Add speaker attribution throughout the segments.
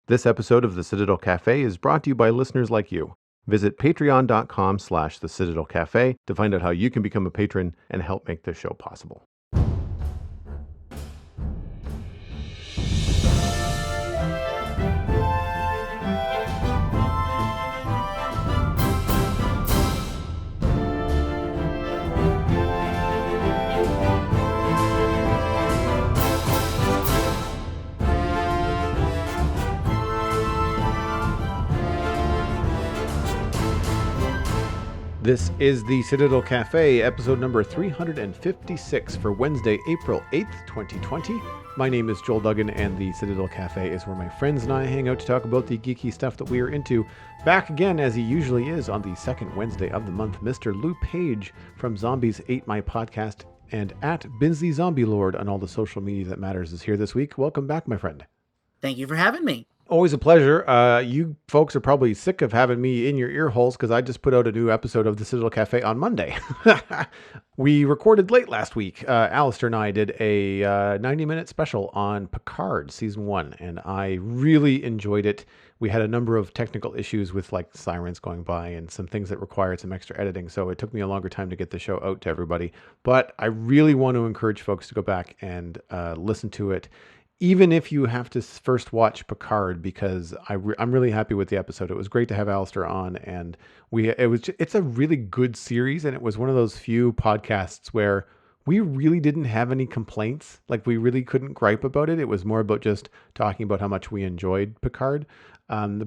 Speaker 1: This episode of the Citadel Cafe is brought to you by listeners like you. Visit patreon.com/the Citadel Cafe to find out how you can become a patron and help make this show possible. This is the Citadel Cafe, episode number 356 for Wednesday, April 8th, 2020. My name is Joel Duggan, and the Citadel Cafe is where my friends and I hang out to talk about the geeky stuff that we are into. Back again, as he usually is, on the second Wednesday of the month, Mr. Lou Page from Zombies Ate My Podcast and at Binsley Zombie Lord on all the social media that matters is here this week. Welcome back, my friend.
Speaker 2: Thank you for having me.
Speaker 1: Always a pleasure. You folks are probably sick of having me in your ear holes because I just put out a new episode of the Citadel Cafe on Monday. We recorded late last week. Alistair and I did a 90-minute special on Picard Season 1, and I really enjoyed it. We had a number of technical issues with like sirens going by and some things that required some extra editing, so it took me a longer time to get the show out to everybody. But I really want to encourage folks to go back and listen to it, even if you have to first watch Picard, because I'm really happy with the episode. It was great to have Alistair on, and it's a really good series, and it was one of those few podcasts where we really didn't have any complaints. Like, we really couldn't gripe about it. It was more about just talking about how much we enjoyed Picard.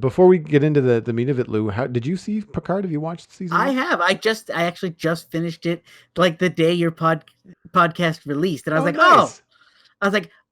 Speaker 1: Before we get into the meat of it, Lou, how did you see Picard? Have you watched season one?
Speaker 2: I have. I actually just finished it like the day your podcast released, and I was
Speaker 1: nice.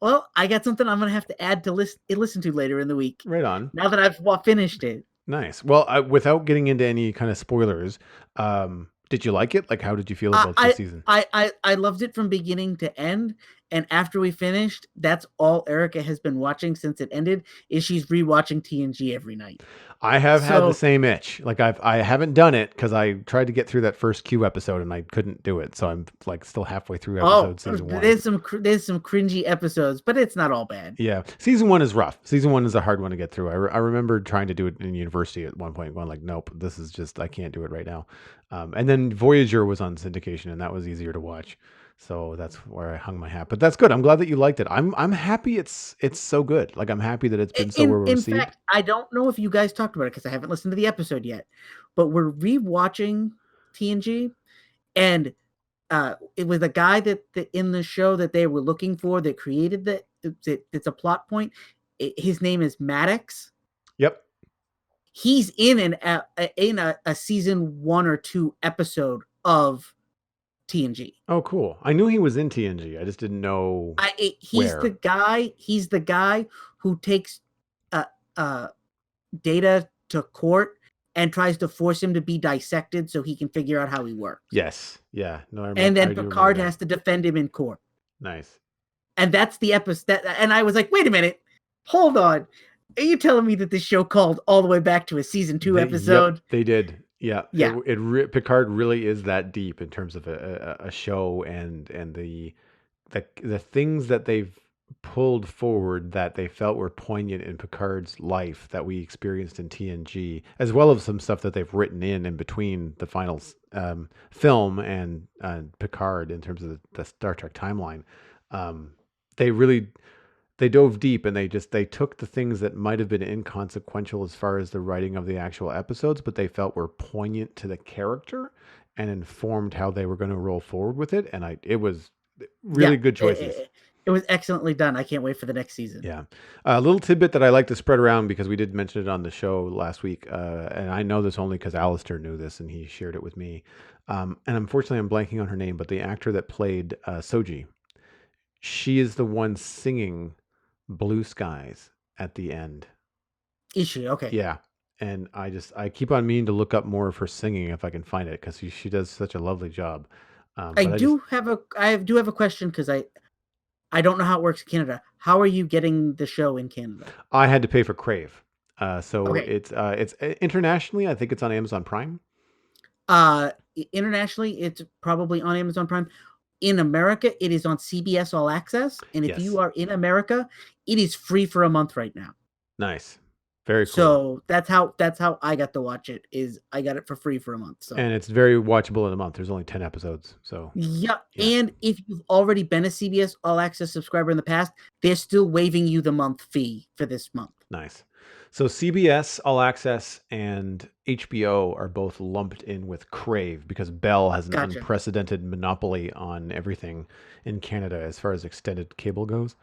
Speaker 2: Well, I got something I'm going to have to add to listen to later in the week.
Speaker 1: Right on.
Speaker 2: Now that I've finished it.
Speaker 1: Nice. Well, without getting into any kind of spoilers, did you like it? Like, how did you feel about the season?
Speaker 2: I loved it from beginning to end. And after we finished, that's all Erica has been watching since it ended, is she's rewatching TNG every night.
Speaker 1: I have had the same itch. Like, I haven't done it because I tried to get through that first Q episode and I couldn't do it. So I'm like still halfway through season 1.
Speaker 2: There's some cringy episodes, but it's not all bad.
Speaker 1: Yeah. Season 1 is rough. Season 1 is a hard one to get through. I remember trying to do it in university at one point, going like, nope, this is just, I can't do it right now. And then Voyager was on syndication and that was easier to watch. So that's where I hung my hat. But that's good. I'm glad that you liked it. I'm happy it's so good. Like, I'm happy that it's been so well received.
Speaker 2: In fact, I don't know if you guys talked about it because I haven't listened to the episode yet. But we're rewatching TNG, and it was a guy that in the show that they were looking for that created it's a plot point. His name is Maddox.
Speaker 1: Yep.
Speaker 2: He's in a season 1 or 2 episode of TNG.
Speaker 1: Oh, cool. I knew he was in TNG. I just didn't know
Speaker 2: he's the guy who takes Data to court and tries to force him to be dissected so he can figure out how he works.
Speaker 1: Yes. Yeah. No, I remember,
Speaker 2: and then Picard has to defend him in court.
Speaker 1: Nice.
Speaker 2: And that's the episode. And I was like, wait a minute. Hold on. Are you telling me that this show called all the way back to a season 2 episode?
Speaker 1: Yep, they did. Yeah.
Speaker 2: Yeah.
Speaker 1: Picard really is that deep in terms of a show and the things that they've pulled forward that they felt were poignant in Picard's life that we experienced in TNG, as well as some stuff that they've written in between the final film and Picard in terms of the Star Trek timeline. They dove deep, and they took the things that might have been inconsequential as far as the writing of the actual episodes, but they felt were poignant to the character and informed how they were going to roll forward with it. And it was really good choices.
Speaker 2: It was excellently done. I can't wait for the next season.
Speaker 1: Yeah. A little tidbit that I like to spread around because we did mention it on the show last week. And I know this only because Alistair knew this and he shared it with me. And unfortunately, I'm blanking on her name, but the actor that played Soji, she is the one singing Blue Skies at the end.
Speaker 2: Is she? Okay.
Speaker 1: Yeah. And I keep on meaning to look up more of her singing if I can find it, because she does such a lovely job.
Speaker 2: I do have a question, because I don't know how it works in Canada. How are you getting the show in Canada?
Speaker 1: I had to pay for Crave.
Speaker 2: Okay.
Speaker 1: It's internationally, I think it's on Amazon Prime.
Speaker 2: Internationally, it's probably on Amazon Prime. In America, it is on CBS All Access. And if you are in America, it is free for a month right now.
Speaker 1: Nice. Very cool.
Speaker 2: So that's how I got to watch it. Is I got it for free for a month. So
Speaker 1: And it's very watchable in a month. There's only 10 episodes. So,
Speaker 2: yeah,
Speaker 1: yeah,
Speaker 2: and if you've already been a CBS All Access subscriber in the past, they're still waiving you the month fee for this month.
Speaker 1: nice. So, CBS, All Access, and HBO are both lumped in with Crave because Bell has an
Speaker 2: Gotcha.
Speaker 1: unprecedented monopoly on everything in Canada as far as extended cable goes.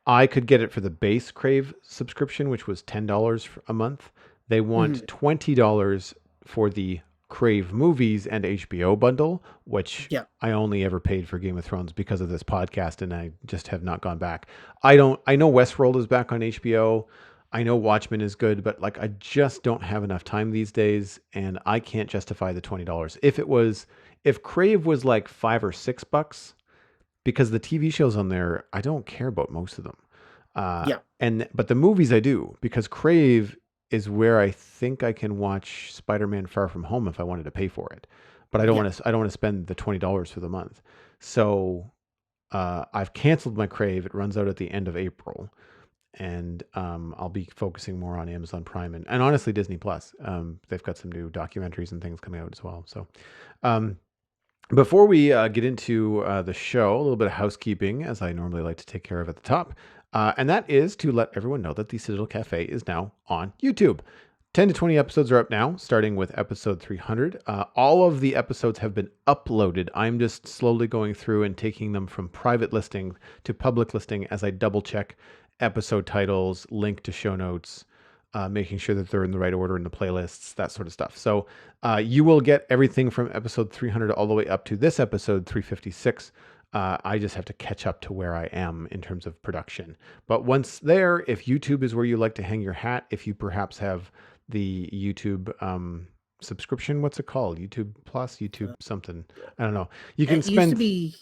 Speaker 1: I could get it for the base Crave subscription, which was $10 a month. They want
Speaker 2: Mhm.
Speaker 1: $20 for the Crave movies and HBO bundle, which
Speaker 2: Yeah,
Speaker 1: I only ever paid for Game of Thrones because of this podcast, and I just have not gone back. I don't. I know Westworld is back on HBO. I know Watchmen is good, but like I just don't have enough time these days, and I can't justify the $20. If Crave was like $5 or $6, because the TV shows on there, I don't care about most of them.
Speaker 2: yeah,
Speaker 1: But the movies I do, because Crave is where I think I can watch Spider-Man Far From Home if I wanted to pay for it. But
Speaker 2: yeah.
Speaker 1: I don't want to spend the $20 for the month. So I've canceled my Crave. It runs out at the end of April. And I'll be focusing more on Amazon Prime and honestly Disney Plus. They've got some new documentaries and things coming out as well. So um, before we get into the show, a little bit of housekeeping, as I normally like to take care of at the top. And that is to let everyone know that the Citadel Cafe is now on YouTube. 10 to 20 episodes are up now, starting with episode 300. All of the episodes have been uploaded. I'm just slowly going through and taking them from private listing to public listing as I double check episode titles, link to show notes, making sure that they're in the right order in the playlists, that sort of stuff. So you will get everything from episode 300 all the way up to this episode 356. I just have to catch up to where I am in terms of production. But once there, if YouTube is where you like to hang your hat, if you perhaps have the YouTube subscription, what's it called? YouTube Plus, YouTube something. I don't know. You can
Speaker 2: It used to
Speaker 1: spend.
Speaker 2: be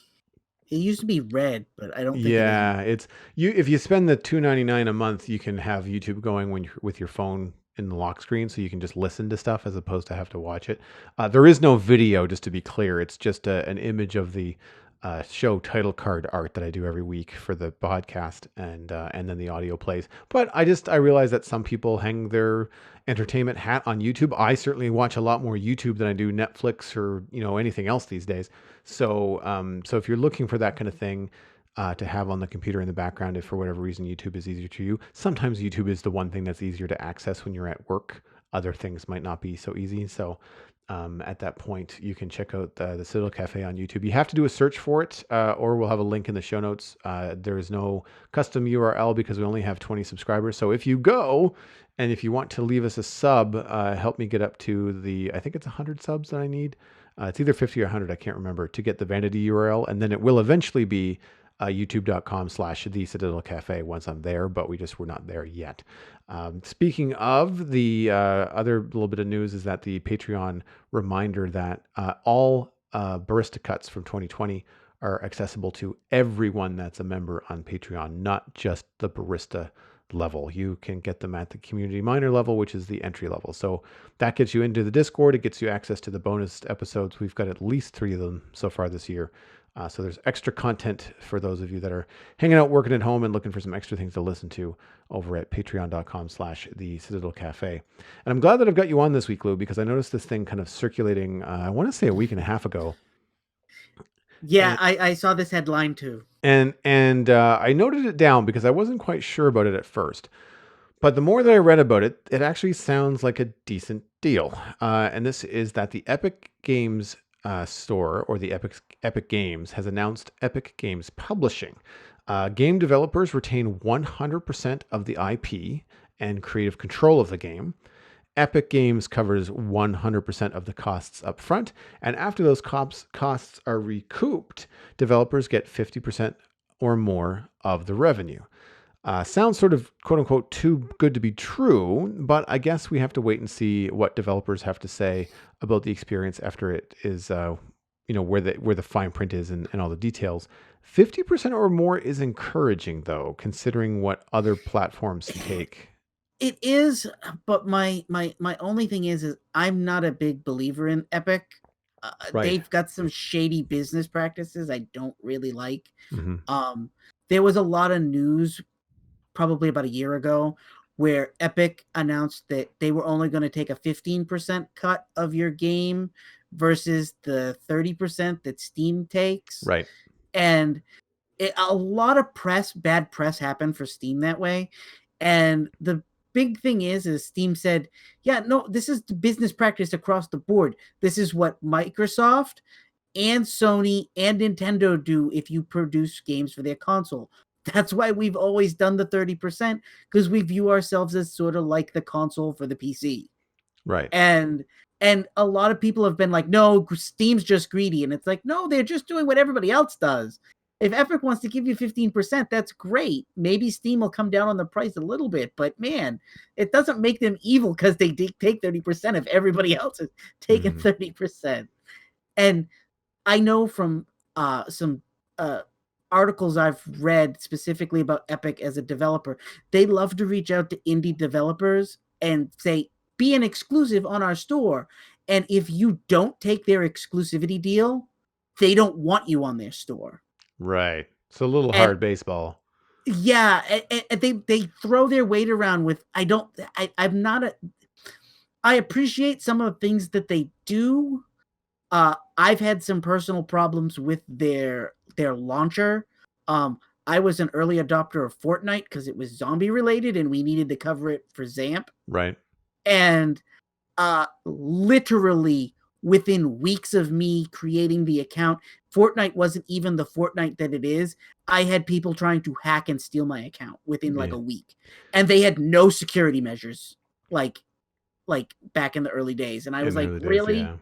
Speaker 2: it used to be red, but I don't think it is
Speaker 1: Yeah,
Speaker 2: anymore.
Speaker 1: it's you. If you spend the $2.99 a month, you can have YouTube going when you're with your phone in the lock screen, so you can just listen to stuff as opposed to have to watch it. There is no video, just to be clear. It's just an image of the show title card art that I do every week for the podcast, and then the audio plays. But I realize that some people hang their entertainment hat on YouTube. I certainly watch a lot more YouTube than I do Netflix or anything else these days. So if you're looking for that kind of thing to have on the computer in the background, if for whatever reason YouTube is easier to you, sometimes YouTube is the one thing that's easier to access when you're at work. Other things might not be so easy. So at that point, you can check out the Citadel Cafe on YouTube. You have to do a search for it, or we'll have a link in the show notes. There is no custom URL because we only have 20 subscribers. So if you go and if you want to leave us a sub, help me get up to I think it's 100 subs that I need. It's either 50 or 100, I can't remember, to get the vanity URL. And then it will eventually be youtube.com/the Citadel Cafe once I'm there, but we're not there yet. Speaking of, the other little bit of news is that the Patreon reminder that all barista cuts from 2020 are accessible to everyone that's a member on Patreon, not just the barista level. You can get them at the community minor level, which is the entry level. So that gets you into the Discord. It gets you access to the bonus episodes. We've got at least 3 of them so far this year. So there's extra content for those of you that are hanging out, working at home, and looking for some extra things to listen to over at patreon.com/the Citadel Cafe. And I'm glad that I've got you on this week, Lou, because I noticed this thing kind of circulating, I want to say a week and a half ago.
Speaker 2: Yeah,
Speaker 1: And
Speaker 2: I saw this headline too.
Speaker 1: I noted it down because I wasn't quite sure about it at first. But the more that I read about it, it actually sounds like a decent deal. And this is that the Epic Games store, or the Epic Games, has announced Epic Games Publishing. Game developers retain 100% of the IP and creative control of the game. Epic Games covers 100% of the costs up front, and after those costs are recouped, developers get 50% or more of the revenue. Sounds sort of quote unquote too good to be true, but I guess we have to wait and see what developers have to say about the experience after it is, where the fine print is and all the details. 50% or more is encouraging, though, considering what other platforms take.
Speaker 2: It is, but my only thing is I'm not a big believer in Epic.
Speaker 1: Right.
Speaker 2: They've got some shady business practices I don't really like.
Speaker 1: Hmm.
Speaker 2: There was a lot of news probably about a year ago where Epic announced that they were only going to take a 15% cut of your game versus the 30% that Steam takes.
Speaker 1: Right.
Speaker 2: And a lot of bad press happened for Steam that way. And the big thing is Steam said, yeah, no, this is the business practice across the board. This is what Microsoft and Sony and Nintendo do if you produce games for their console. That's why we've always done the 30%, because we view ourselves as sort of like the console for the PC.
Speaker 1: Right.
Speaker 2: And a lot of people have been like, no, Steam's just greedy. And it's like, no, they're just doing what everybody else does. If Epic wants to give you 15%, that's great. Maybe Steam will come down on the price a little bit, but man, it doesn't make them evil because they take 30% if everybody else is taking 30%. And I know from some articles I've read specifically about Epic as a developer, they love to reach out to indie developers and say, be an exclusive on our store. And if you don't take their exclusivity deal, they don't want you on their store.
Speaker 1: Right. It's a little hard baseball.
Speaker 2: Yeah, and they throw their weight around with, I'm not a, I appreciate some of the things that they do. I've had some personal problems with their launcher. I was an early adopter of Fortnite because it was zombie related and we needed to cover it for Zamp.
Speaker 1: Right.
Speaker 2: And literally within weeks of me creating the account, Fortnite wasn't even the Fortnite that it is. I had people trying to hack and steal my account within like a week. And they had no security measures like back in the early days. And I was like, really? Yeah.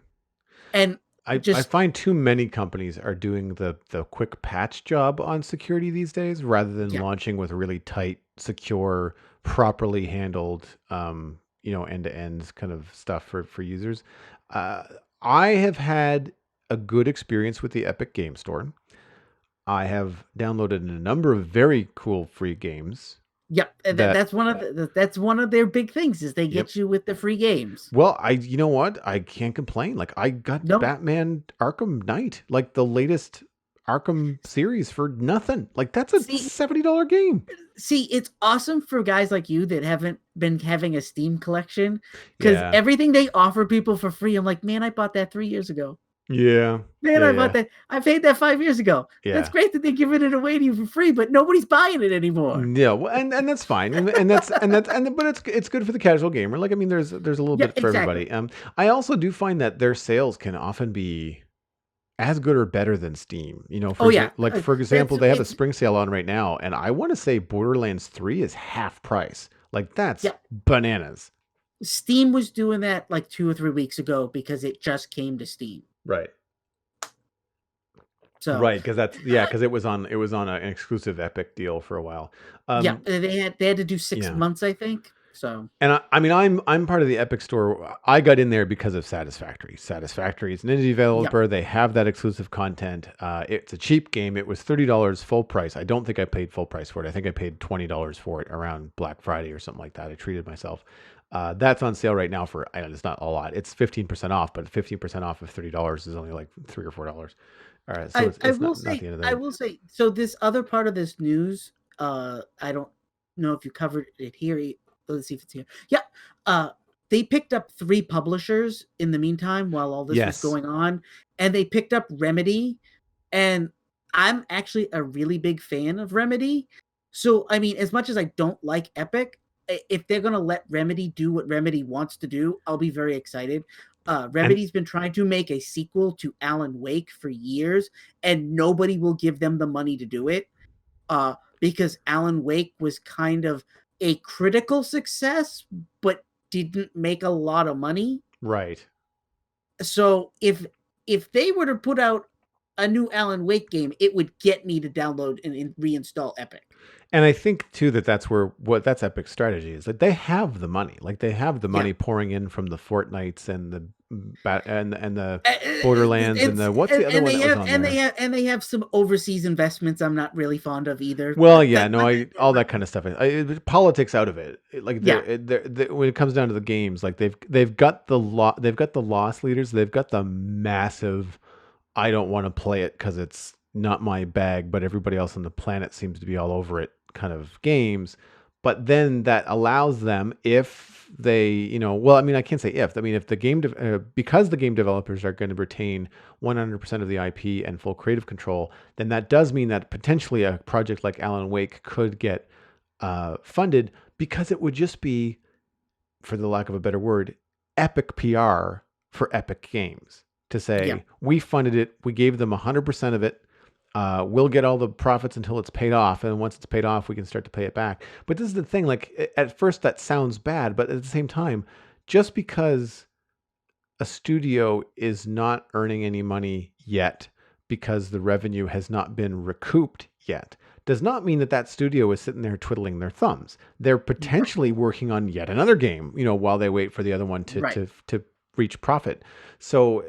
Speaker 2: And
Speaker 1: I find too many companies are doing the quick patch job on security these days rather than launching with really tight, secure, properly handled, end-to-end kind of stuff for users. I have had a good experience with the Epic Game Store. I have downloaded a number of very cool free games.
Speaker 2: Yep, that's one of their big things is they get you with the free games.
Speaker 1: Well, you know what? I can't complain. Like I got Batman Arkham Knight, like the latest Arkham series for nothing. Like that's a $70 game.
Speaker 2: See, it's awesome for guys like you that haven't been having a Steam collection because everything they offer people for free, I'm like, man, I bought that 3 years ago.
Speaker 1: Yeah.
Speaker 2: Man, I bought that. I paid that 5 years ago. Yeah. That's great that they're giving it away to you for free, but nobody's buying it anymore.
Speaker 1: Yeah, well, and that's fine. But it's good for the casual gamer. Like, I mean, there's a little bit for everybody. I also do find that their sales can often be as good or better than Steam. For example, they have a spring sale on right now, and I want to say Borderlands 3 is half price. Like that's bananas.
Speaker 2: Steam was doing that like 2 or 3 weeks ago because it just came to Steam.
Speaker 1: Right.
Speaker 2: So
Speaker 1: right, because it was on an exclusive Epic deal for a while.
Speaker 2: They had to do 6 months, I think. So,
Speaker 1: and I mean, I'm part of the Epic Store. I got in there because of Satisfactory. Satisfactory is an indie developer. They have that exclusive content. It's a cheap game. It was $30 full price. I don't think I paid full price for it. I think I paid $20 for it around Black Friday or something like that. I treated myself. That's on sale right now for, it's not a lot. It's 15% off, but 15% off of $30 is only like $3 or $4. All right, so it's not the end of the day.
Speaker 2: I will say, so this other part of this news, I don't know if you covered it here. Let's see if it's here. Yeah, they picked up 3 publishers in the meantime while all this was going on, and they picked up Remedy, and I'm actually a really big fan of Remedy. So, I mean, as much as I don't like Epic, if they're going to let Remedy do what Remedy wants to do, I'll be very excited. Remedy's been trying to make a sequel to Alan Wake for years, and nobody will give them the money to do it because Alan Wake was kind of a critical success, but didn't make a lot of money.
Speaker 1: Right.
Speaker 2: So if they were to put out a new Alan Wake game, it would get me to download and reinstall Epic.
Speaker 1: And I think too that's that's Epic's strategy is. Like they have the money. Like they have the money pouring in from the Fortnites and the Borderlands and the what's the other one that was on there?
Speaker 2: And they have some overseas investments I'm not really fond of either.
Speaker 1: Well, all that kind of stuff. Politics out of it. Like when it comes down to the games, like they've got the loss leaders. They've got the massive. I don't want to play it because it's not my bag, but everybody else on the planet seems to be all over it kind of games. but then that allows them, if they, well, I mean, I can't say if. I mean, if the because the game developers are going to retain 100% of the IP and full creative control, then that does mean that potentially a project like Alan Wake could get funded, because it would just be, for the lack of a better word, epic PR for Epic Games to
Speaker 2: Yeah,
Speaker 1: say, we funded it, we gave them 100% of it. We'll get all the profits until it's paid off, and once it's paid off, we can start to pay it back. But this is the thing: like, at first that sounds bad, but at the same time, just because a studio is not earning any money yet because the revenue has not been recouped yet does not mean that that studio is sitting there twiddling their thumbs. They're potentially working on yet another game, while they wait for the other one to
Speaker 2: right.
Speaker 1: to reach profit. So,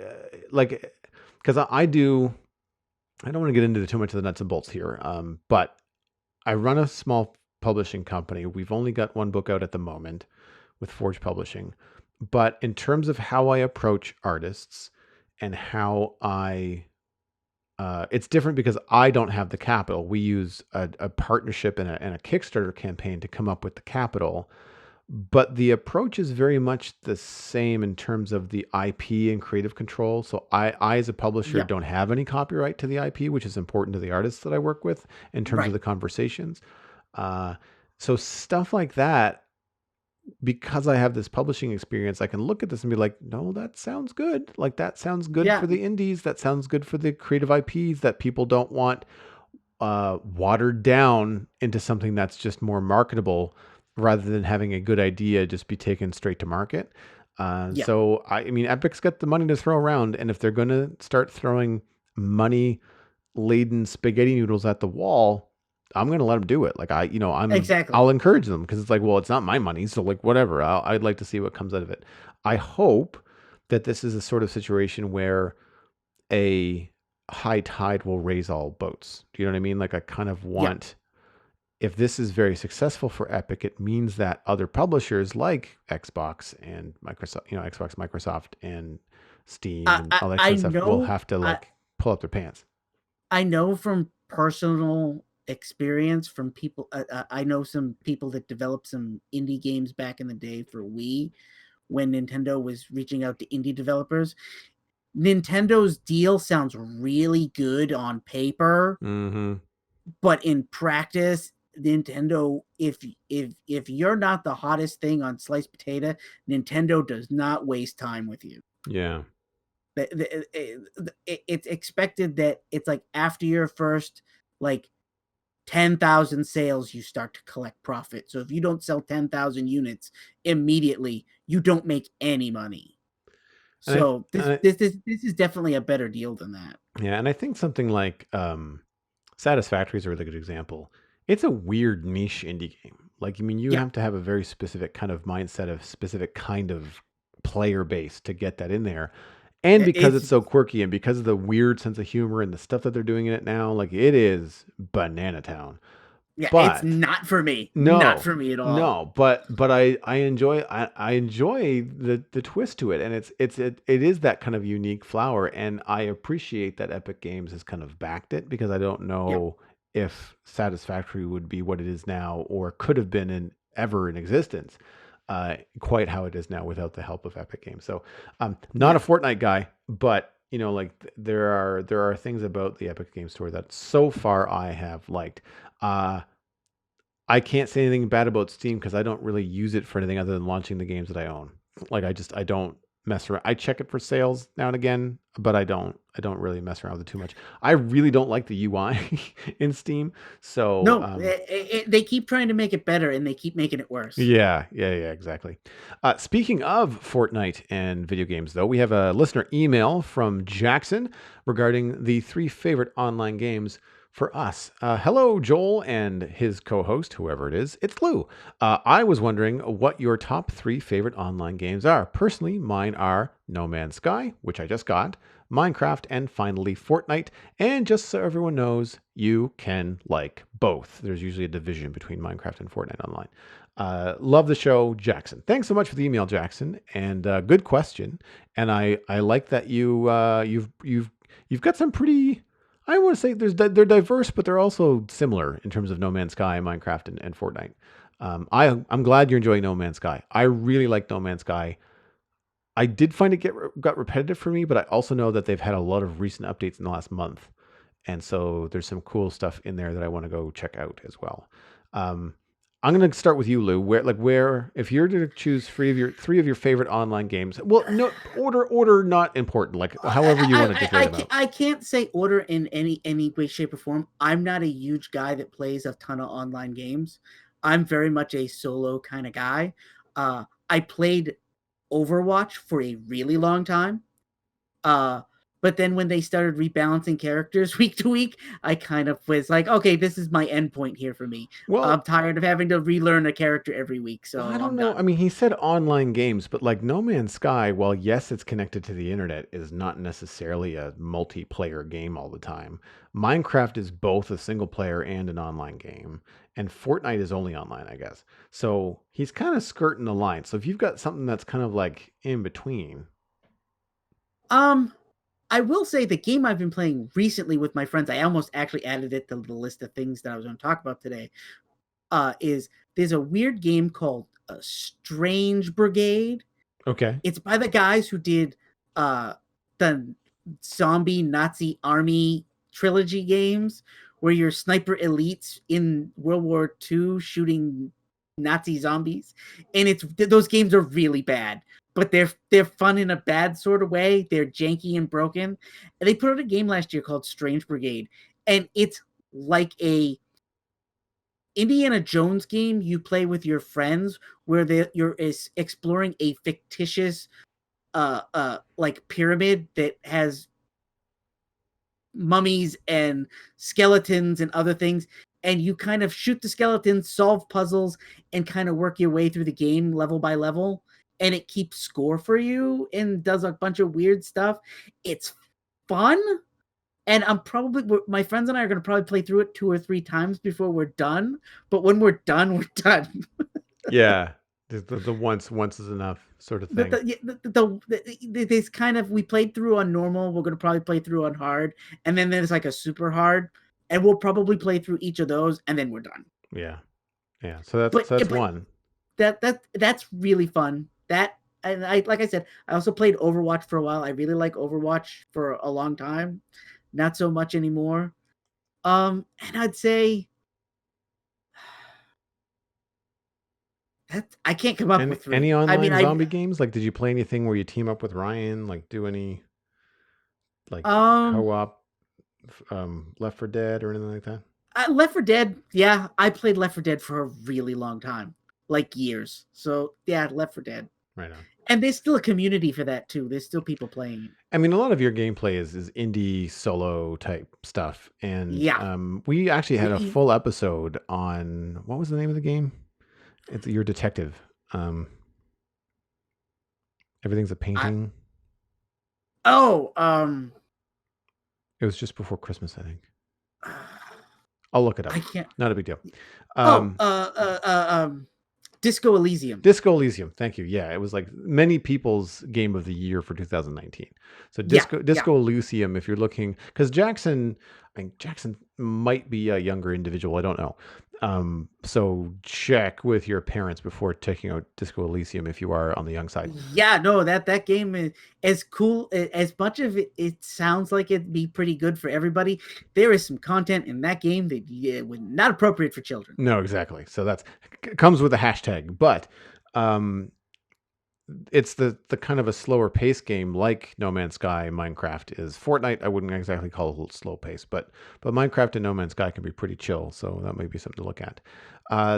Speaker 1: like, because I don't want to get into too much of the nuts and bolts here, but I run a small publishing company. We've only got one book out at the moment with Forge Publishing. But in terms of how I approach artists and how it's different because I don't have the capital. We use a partnership and a Kickstarter campaign to come up with the capital. But the approach is very much the same in terms of the IP and creative control. So I as a publisher,
Speaker 2: Yeah,
Speaker 1: don't have any copyright to the IP, which is important to the artists that I work with in terms of
Speaker 2: right.
Speaker 1: the conversations. Uh, so stuff like that, because I have this publishing experience, I can look at this and be like, no, that sounds good. Like, that sounds good
Speaker 2: Yeah,
Speaker 1: for the indies. That sounds good for the creative IPs that people don't want watered down into something that's just more marketable, rather than having a good idea just be taken straight to market.
Speaker 2: yeah,
Speaker 1: So I mean, Epic's got the money to throw around, and if they're going to start throwing money laden spaghetti noodles at the wall, I'm going to let them do it. Like,
Speaker 2: exactly.
Speaker 1: I'll encourage them, because it's like, well, it's not my money. So, like, whatever, I'd like to see what comes out of it. I hope that this is a sort of situation where a high tide will raise all boats. Do you know what I mean? Like, I kind of
Speaker 2: Yeah.
Speaker 1: want, if this is very successful for Epic, it means that other publishers like Xbox and Microsoft, Xbox, Microsoft, and Steam,
Speaker 2: I,
Speaker 1: and
Speaker 2: I
Speaker 1: all that kind
Speaker 2: I
Speaker 1: of stuff will
Speaker 2: know
Speaker 1: have to,
Speaker 2: I
Speaker 1: like, pull up their pants.
Speaker 2: I know from personal experience from people. I know some people that developed some indie games back in the day for Wii when Nintendo was reaching out to indie developers. Nintendo's deal sounds really good on paper,
Speaker 1: Mm-hmm.
Speaker 2: but in practice, Nintendo, if you're not the hottest thing on sliced potato, Nintendo does not waste time with you.
Speaker 1: Yeah.
Speaker 2: It's expected that it's like after your first like 10,000 sales, you start to collect profit. So if you don't sell 10,000 units immediately, you don't make any money.
Speaker 1: And I,
Speaker 2: So
Speaker 1: and I
Speaker 2: this is definitely a better deal than that.
Speaker 1: yeah, and I think something like Satisfactory is a really good example. It's a weird niche indie game. Like, I mean, you
Speaker 2: Yeah,
Speaker 1: have to have a very specific kind of mindset, of specific kind of player base to get that in there. And because
Speaker 2: it's
Speaker 1: it's so quirky, and because of the weird sense of humor and the stuff that they're doing in it now, like, it is Banana Town.
Speaker 2: yeah, it's
Speaker 1: But
Speaker 2: not for me. Not
Speaker 1: no,
Speaker 2: for me at all.
Speaker 1: no, but I enjoy the twist to it, and it is that kind of unique flower, and I appreciate that Epic Games has kind of backed it, because I don't
Speaker 2: Yep.
Speaker 1: know if Satisfactory would be what it is now, or could have been ever in existence, quite how it is now without the help of Epic Games. So, not a
Speaker 2: Yeah.
Speaker 1: Fortnite guy, but like, there are things about the Epic Games Store that so far I have liked. Uh, I can't say anything bad about Steam, because I don't really use it for anything other than launching the games that I own. Like, I don't mess around. I check it for sales now and again, but I don't really mess around with it too much. I really don't like the UI in Steam. So,
Speaker 2: No, they keep trying to make it better and they keep making it worse.
Speaker 1: yeah, exactly. Speaking of Fortnite and video games, though, we have a listener email from Jackson regarding the 3 favorite online games for us. Hello, Joel and his co-host, whoever it is. It's Lou. I was wondering what your top 3 favorite online games are. Personally, mine are No Man's Sky, which I just got, Minecraft, and finally Fortnite. And just so everyone knows, you can like both. There's usually a division between Minecraft and Fortnite online. Love the show, Jackson. Thanks so much for the email, Jackson, and good question. And I like that you've got some pretty. I want to say they're diverse, but they're also similar in terms of No Man's Sky, Minecraft, and Fortnite. I'm glad you're enjoying No Man's Sky. I really like No Man's Sky. I did find it got repetitive for me, but I also know that they've had a lot of recent updates in the last month, and so there's some cool stuff in there that I want to go check out as well. Um, I'm gonna start with you, Lou. Where if you're to choose three of your favorite online games, well, no order not important. Like however you want to just lay them out.
Speaker 2: I can't say order in any way, shape, or form. I'm not a huge guy that plays a ton of online games. I'm very much a solo kind of guy. I played Overwatch for a really long time. Uh, but then when they started rebalancing characters week to week, I kind of was like, okay, this is my end point here for me. I'm
Speaker 1: Well,
Speaker 2: tired of having to relearn a character every week,
Speaker 1: Well, I
Speaker 2: so
Speaker 1: don't
Speaker 2: I'm
Speaker 1: know.
Speaker 2: done.
Speaker 1: I mean, he said online games, but like No Man's Sky, while yes, it's connected to the internet, is not necessarily a multiplayer game all the time. Minecraft is both a single player and an online game, and Fortnite is only online, I guess. So he's kind of skirting the line. So if you've got something that's kind of like in between,
Speaker 2: Um, I will say the game I've been playing recently with my friends, I almost actually added it to the list of things that I was going to talk about today. Is there's a weird game called Strange Brigade.
Speaker 1: okay.
Speaker 2: It's by the guys who did uh the zombie Nazi army trilogy games where you're sniper elites in World War II shooting Nazi zombies. And it's those games are really bad, but they're fun in a bad sort of way. They're janky and broken. And they put out a game last year called Strange Brigade, and it's like a Indiana Jones game you play with your friends where you're exploring a fictitious like pyramid that has mummies and skeletons and other things, and you kind of shoot the skeletons, solve puzzles, and kind of work your way through the game level by level, and it keeps score for you and does a bunch of weird stuff. It's fun, and my friends and I are going to probably play through it 2 or 3 times before we're done, but when we're done, we're done.
Speaker 1: Yeah, the once is enough sort of
Speaker 2: the,
Speaker 1: thing.
Speaker 2: this kind of we played through on normal. We're gonna probably play through on hard, and then there's like a super hard, and we'll probably play through each of those, and then we're done.
Speaker 1: Yeah, yeah. So that's
Speaker 2: But
Speaker 1: so that's one.
Speaker 2: that's really fun. That and I like I said, I also played Overwatch for a while. I really like Overwatch for a long time, not so much anymore. And I'd say that I can't come up
Speaker 1: And
Speaker 2: with
Speaker 1: any
Speaker 2: three. I mean,
Speaker 1: online
Speaker 2: I
Speaker 1: zombie games? Like, did you play anything where you team up with Ryan? Like, do any like
Speaker 2: um
Speaker 1: co-op, Left 4 Dead or anything like that?
Speaker 2: Left 4 Dead, yeah, I played Left 4 Dead for a really long time, like years. So yeah, Left 4 Dead,
Speaker 1: Right on.
Speaker 2: and there's still a community for that too. There's still people playing it.
Speaker 1: I mean, a lot of your gameplay is indie solo type stuff, and
Speaker 2: Yeah,
Speaker 1: we actually had a
Speaker 2: we,
Speaker 1: full episode on what was the name of the game? It's your detective. Um, Everything's a
Speaker 2: I
Speaker 1: painting.
Speaker 2: oh
Speaker 1: It was just before Christmas, I think. I'll look it up.
Speaker 2: I can't.
Speaker 1: Not a big deal.
Speaker 2: Oh,
Speaker 1: Um,
Speaker 2: Disco Elysium.
Speaker 1: Disco Elysium. Thank you. Yeah, it was like many people's game of the year for 2019. So
Speaker 2: Yeah, yeah.
Speaker 1: Disco Elysium. If you're looking, because Jackson, I think Jackson might be a younger individual. I don't know. So check with your parents before taking out Disco Elysium if you are on the young side.
Speaker 2: Yeah, no, that game is as cool as much of it sounds like it'd be pretty good for everybody. There is some content in that game that was not appropriate for children.
Speaker 1: No, exactly. So that's comes with a hashtag, but um, it's the kind of a slower pace game like No Man's Sky, Minecraft is. Fortnite I wouldn't exactly call it slow pace, but Minecraft and No Man's Sky can be pretty chill, so that might be something to look at.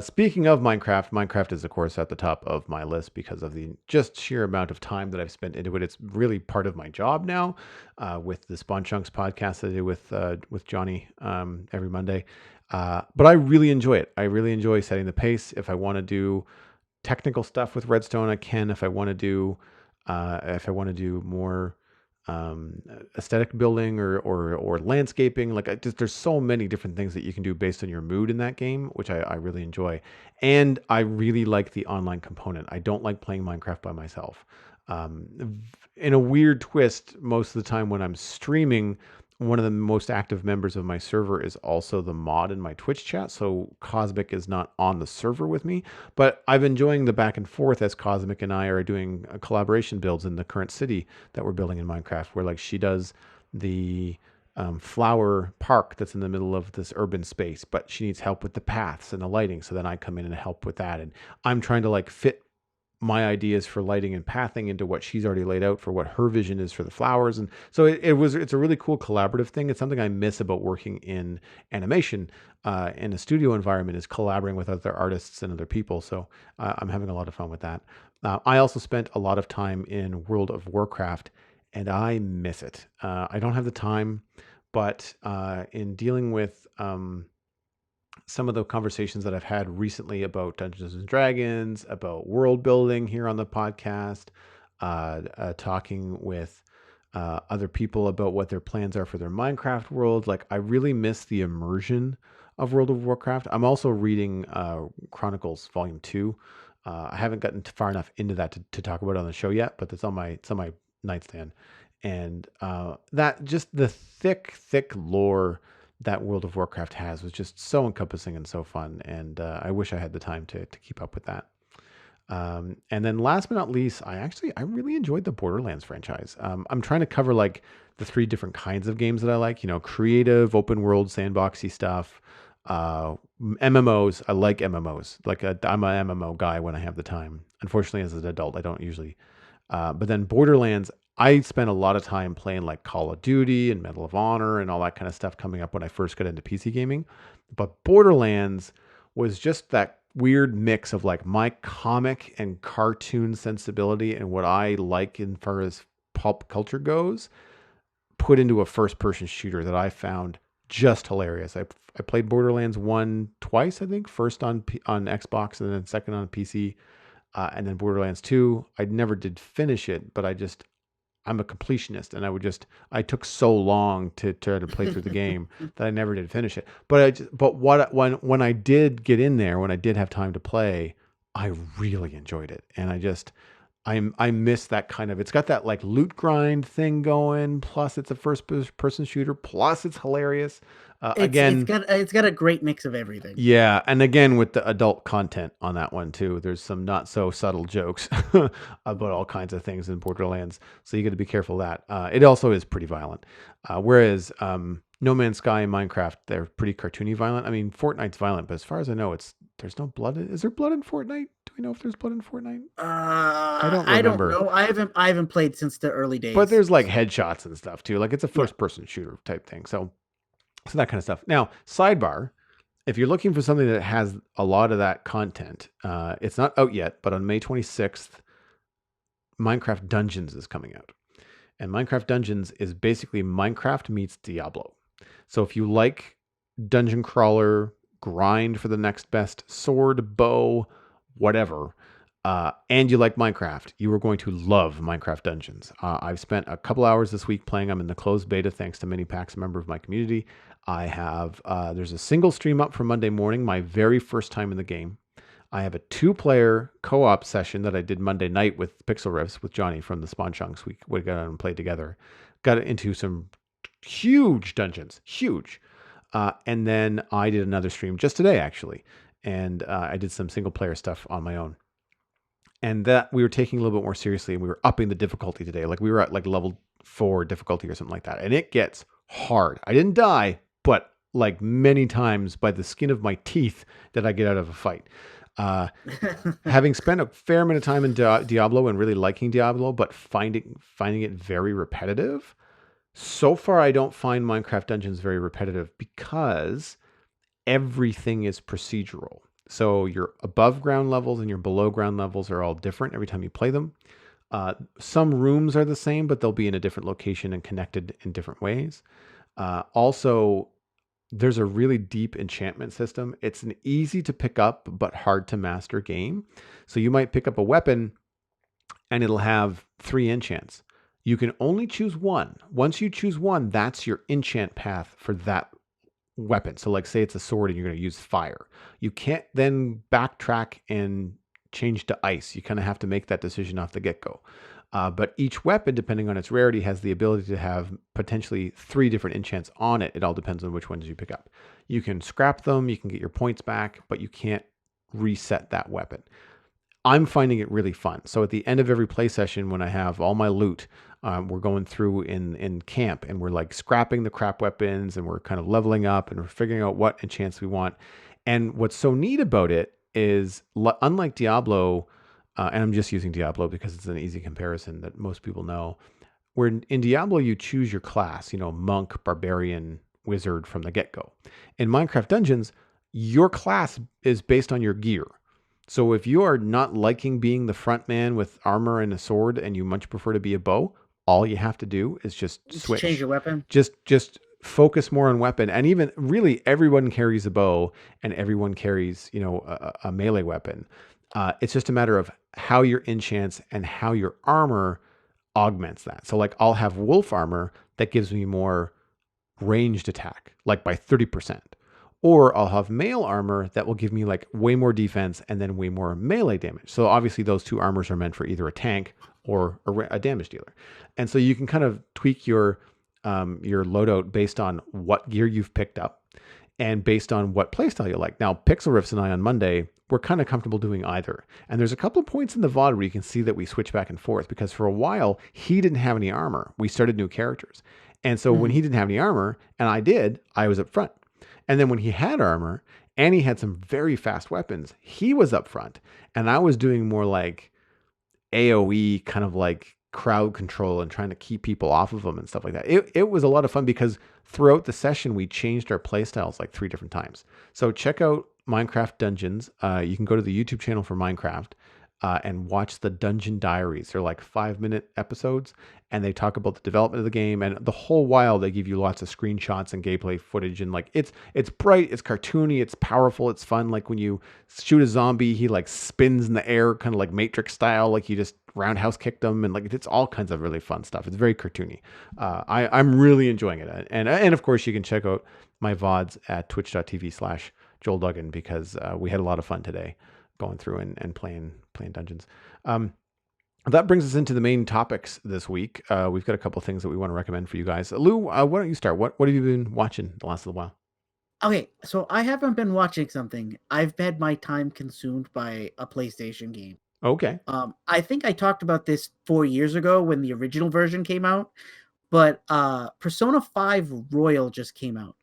Speaker 1: Speaking of Minecraft, Minecraft is of course at the top of my list because of the just sheer amount of time that I've spent into it. It's really part of my job now, with the Spawn Chunks podcast that I do with Johnny every Monday. But I really enjoy it. I really enjoy setting the pace. If I want to do technical stuff with Redstone, I can. If I want to do more aesthetic building or landscaping, like there's so many different things that you can do based on your mood in that game, which I really enjoy. And I really like the online component. I don't like playing Minecraft by myself. In a weird twist, most of the time when I'm streaming, one of the most active members of my server is also the mod in my Twitch chat. So Cosmic is not on the server with me, but I've been enjoying the back and forth as Cosmic and I are doing collaboration builds in the current city that we're building in Minecraft, where like she does the flower park that's in the middle of this urban space, but she needs help with the paths and the lighting. So then I come in and help with that. And I'm trying to like fit my ideas for lighting and pathing into what she's already laid out for what her vision is for the flowers. And so it's a really cool collaborative thing. It's something I miss about working in animation in a studio environment, is collaborating with other artists and other people. So I'm having a lot of fun with that. I also spent a lot of time in World of Warcraft, and I miss it. I don't have the time, but in dealing with some of the conversations that I've had recently about Dungeons and Dragons, about world building here on the podcast, talking with other people about what their plans are for their Minecraft world. Like, I really miss the immersion of World of Warcraft. I'm also reading Chronicles Volume 2. I haven't gotten far enough into that to talk about it on the show yet, but it's on my nightstand. And that just the thick lore that World of Warcraft has was just so encompassing and so fun. And I wish I had the time to keep up with that. And then last but not least, I really enjoyed the Borderlands franchise. I'm trying to cover like the three different kinds of games that I like, creative, open world, sandboxy stuff. MMOs. I like MMOs. I'm a MMO guy when I have the time. Unfortunately, as an adult, I don't usually. But then Borderlands, I spent a lot of time playing like Call of Duty and Medal of Honor and all that kind of stuff coming up when I first got into PC gaming. But Borderlands was just that weird mix of like my comic and cartoon sensibility and what I like in far as pulp culture goes, put into a first person shooter that I found just hilarious. I played Borderlands 1 twice, I think, first on Xbox and then second on PC. And then Borderlands 2, I never did finish it, but I'm a completionist, and I took so long to try to play through the game that I never did finish it. But when I did get in there, when I did have time to play, I really enjoyed it. And I miss that kind of, it's got that like loot grind thing going, plus it's a first person shooter, plus it's hilarious.
Speaker 2: It's got a great mix of everything.
Speaker 1: Yeah, and again with the adult content on that one too. There's some not so subtle jokes about all kinds of things in Borderlands, so you got to be careful of that. It also is pretty violent, whereas No Man's Sky and Minecraft, they're pretty cartoony violent. I mean, Fortnite's violent, but as far as I know, there's no blood. Is there blood in Fortnite? Do we know if there's blood in Fortnite? I don't remember.
Speaker 2: I don't know. I haven't played since the early days.
Speaker 1: But there's like headshots and stuff too. Like it's a first person shooter type thing. So that kind of stuff. Now, sidebar, if you're looking for something that has a lot of that content, it's not out yet, but on May 26th, Minecraft Dungeons is coming out. And Minecraft Dungeons is basically Minecraft meets Diablo. So if you like dungeon crawler, grind for the next best sword, bow, whatever, and you like Minecraft, you are going to love Minecraft Dungeons. I've spent a couple hours this week playing. I'm in the closed beta thanks to Minipacks, a member of my community. I have, there's a single stream up for Monday morning, my very first time in the game. I have a 2-player co-op session that I did Monday night with Pixel Riffs with Johnny from the Spawn Chunks. We got on and played together. Got into some huge dungeons, huge. And then I did another stream just today, actually. And I did some single player stuff on my own. And that we were taking a little bit more seriously, and we were upping the difficulty today. Like we were at like level 4 difficulty or something like that. And it gets hard. I didn't die, but like many times by the skin of my teeth did I get out of a fight. Having spent a fair amount of time in Diablo and really liking Diablo, but finding it very repetitive. So far, I don't find Minecraft Dungeons very repetitive because everything is procedural. So your above ground levels and your below ground levels are all different every time you play them. Some rooms are the same, but they'll be in a different location and connected in different ways. Also, there's a really deep enchantment system. It's an easy to pick up but hard to master game. So you might pick up a weapon and it'll have 3 enchants. You can only choose one. Once you choose one, that's your enchant path for that weapon. So like say it's a sword and you're going to use fire. You can't then backtrack and change to ice. You kind of have to make that decision off the get-go. But each weapon, depending on its rarity, has the ability to have potentially 3 different enchants on it. It all depends on which ones you pick up. You can scrap them, you can get your points back, but you can't reset that weapon. I'm finding it really fun. So at the end of every play session, when I have all my loot, we're going through in camp and we're like scrapping the crap weapons and we're kind of leveling up and we're figuring out what enchants we want. And what's so neat about it is, unlike Diablo, and I'm just using Diablo because it's an easy comparison that most people know. Where in Diablo you choose your class, monk, barbarian, wizard from the get go. In Minecraft Dungeons, your class is based on your gear. So if you are not liking being the front man with armor and a sword and you much prefer to be a bow, all you have to do is just
Speaker 2: To change
Speaker 1: switch.
Speaker 2: your weapon.
Speaker 1: Just focus more on weapon. And even really everyone carries a bow and everyone carries, a melee weapon. It's just a matter of how your enchants and how your armor augments that. So like I'll have wolf armor that gives me more ranged attack, like by 30%. Or I'll have mail armor that will give me like way more defense and then way more melee damage. So obviously those two armors are meant for either a tank or a damage dealer. And so you can kind of tweak your loadout based on what gear you've picked up and based on what playstyle you like. Now, Pixel Riffs and I on Monday, we're kind of comfortable doing either. And there's a couple of points in the VOD where you can see that we switch back and forth because for a while, he didn't have any armor. We started new characters. And so when he didn't have any armor and I did, I was up front. And then when he had armor and he had some very fast weapons, he was up front. And I was doing more like AoE kind of like crowd control and trying to keep people off of them and stuff like that. It was a lot of fun because throughout the session, we changed our play styles like 3 different times. So check out Minecraft Dungeons. You can go to the YouTube channel for Minecraft and watch the Dungeon Diaries. They're like 5-minute episodes and they talk about the development of the game. And the whole while they give you lots of screenshots and gameplay footage. And like, it's bright, it's cartoony, it's powerful, it's fun. Like when you shoot a zombie, he like spins in the air, kind of like Matrix style. Like you just roundhouse kick them. And like, it's all kinds of really fun stuff. It's very cartoony. I'm really enjoying it. And of course you can check out my VODs at twitch.tv/Joel Duggan because we had a lot of fun today going through and playing dungeons. That brings us into the main topics this week. We've got a couple of things that we want to recommend for you guys. Lou, why don't you start? What have you been watching the last little while?
Speaker 2: Okay, so I haven't been watching something. I've had my time consumed by a PlayStation game.
Speaker 1: Okay.
Speaker 2: I think I talked about this 4 years ago when the original version came out, but Persona 5 Royal just came out.